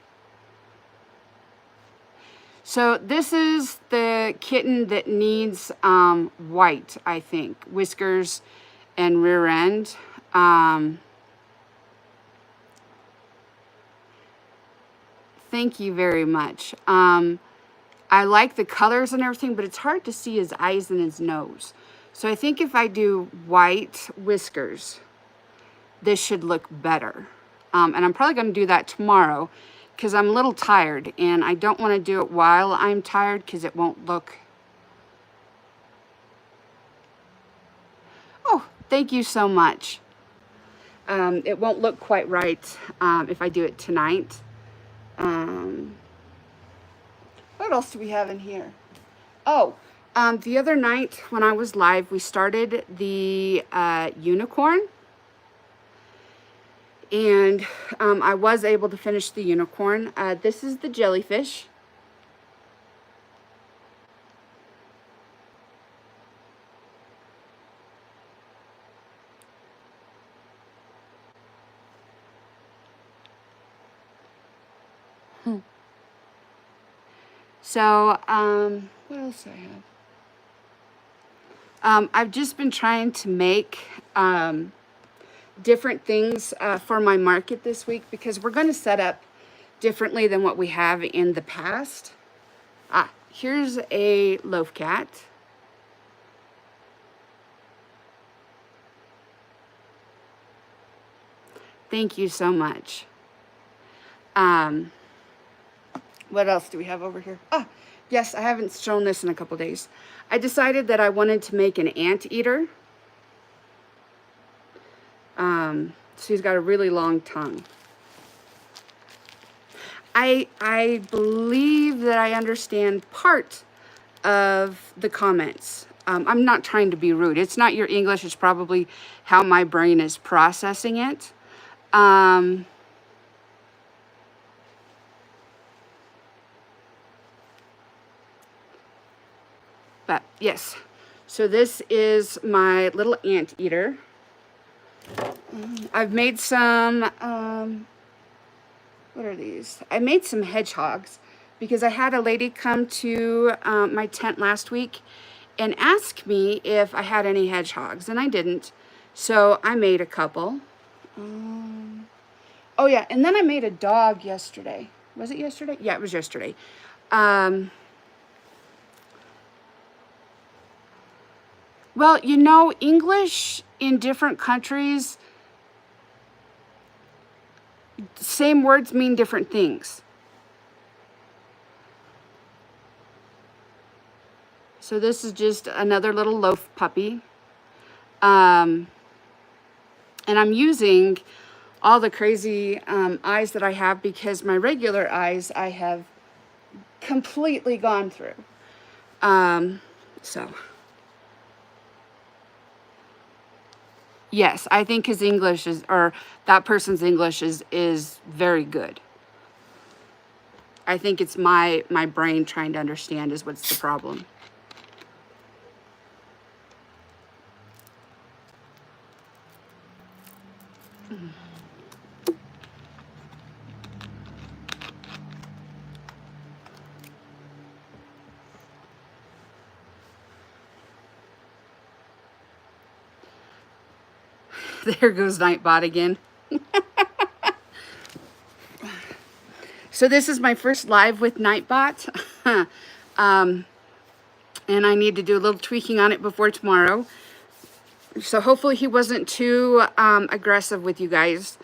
So this is the kitten that needs white, I think. Whiskers and rear end. Thank you very much. I like the colors and everything, but it's hard to see his eyes and his nose. So I think if I do white whiskers, this should look better. And I'm probably going to do that tomorrow because I'm a little tired, and I don't want to do it while I'm tired because it won't look. Oh, thank you so much. It won't look quite right if I do it tonight. What else do we have in here? Oh, the other night when I was live, we started the unicorn. And I was able to finish the unicorn. This is the jellyfish. So, what else do I have? I've just been trying to make different things for my market this week because we're going to set up differently than what we have in the past. Here's a loaf cat. Thank you so much. What else do we have over here? Yes, I haven't shown this in a couple days. I decided that I wanted to make an anteater. So he's got a really long tongue. I believe that I understand part of the comments. I'm not trying to be rude. It's not your English. It's probably how my brain is processing it. But yes, so this is my little anteater. I've made some, what are these? I made some hedgehogs because I had a lady come to my tent last week and ask me if I had any hedgehogs, and I didn't. So I made a couple. Oh yeah, and then I made a dog yesterday. Was it yesterday? Yeah, it was yesterday. Well, you know, English in different countries, same words mean different things. So this is just another little loaf puppy. And I'm using all the crazy eyes that I have because my regular eyes I have completely gone through. So yes, I think his English is, or that person's English is very good. I think it's my brain trying to understand is what's the problem. There goes Nightbot again. So this is my first live with Nightbot. And I need to do a little tweaking on it before tomorrow. So hopefully he wasn't too aggressive with you guys.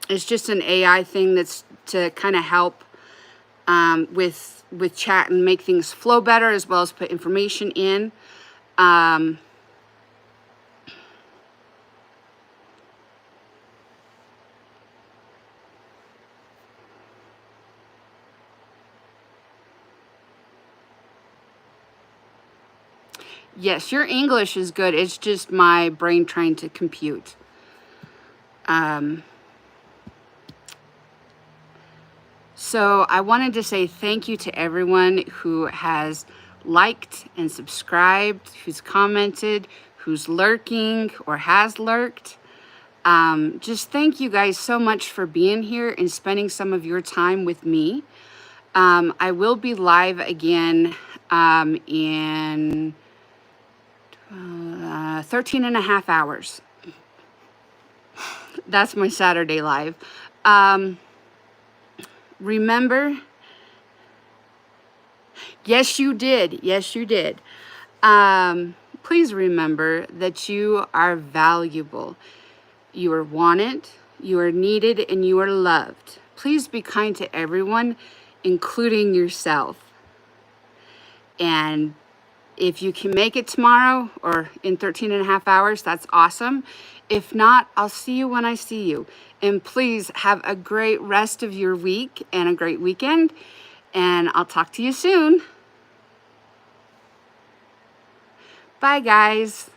It's just an AI thing that's to kind of help with chat and make things flow better, as well as put information in. Yes, your English is good. It's just my brain trying to compute. So I wanted to say thank you to everyone who has liked and subscribed, who's commented, who's lurking or has lurked. Just thank you guys so much for being here and spending some of your time with me. I will be live again in 13 and a half hours. That's my Saturday live. Remember, Yes, you did. Yes, you did. Please remember that you are valuable. You are wanted, you are needed, and you are loved. Please be kind to everyone, including yourself. And if you can make it tomorrow or in 13 and a half hours, that's awesome. If not, I'll see you when I see you. And please have a great rest of your week and a great weekend. And I'll talk to you soon. Bye, guys.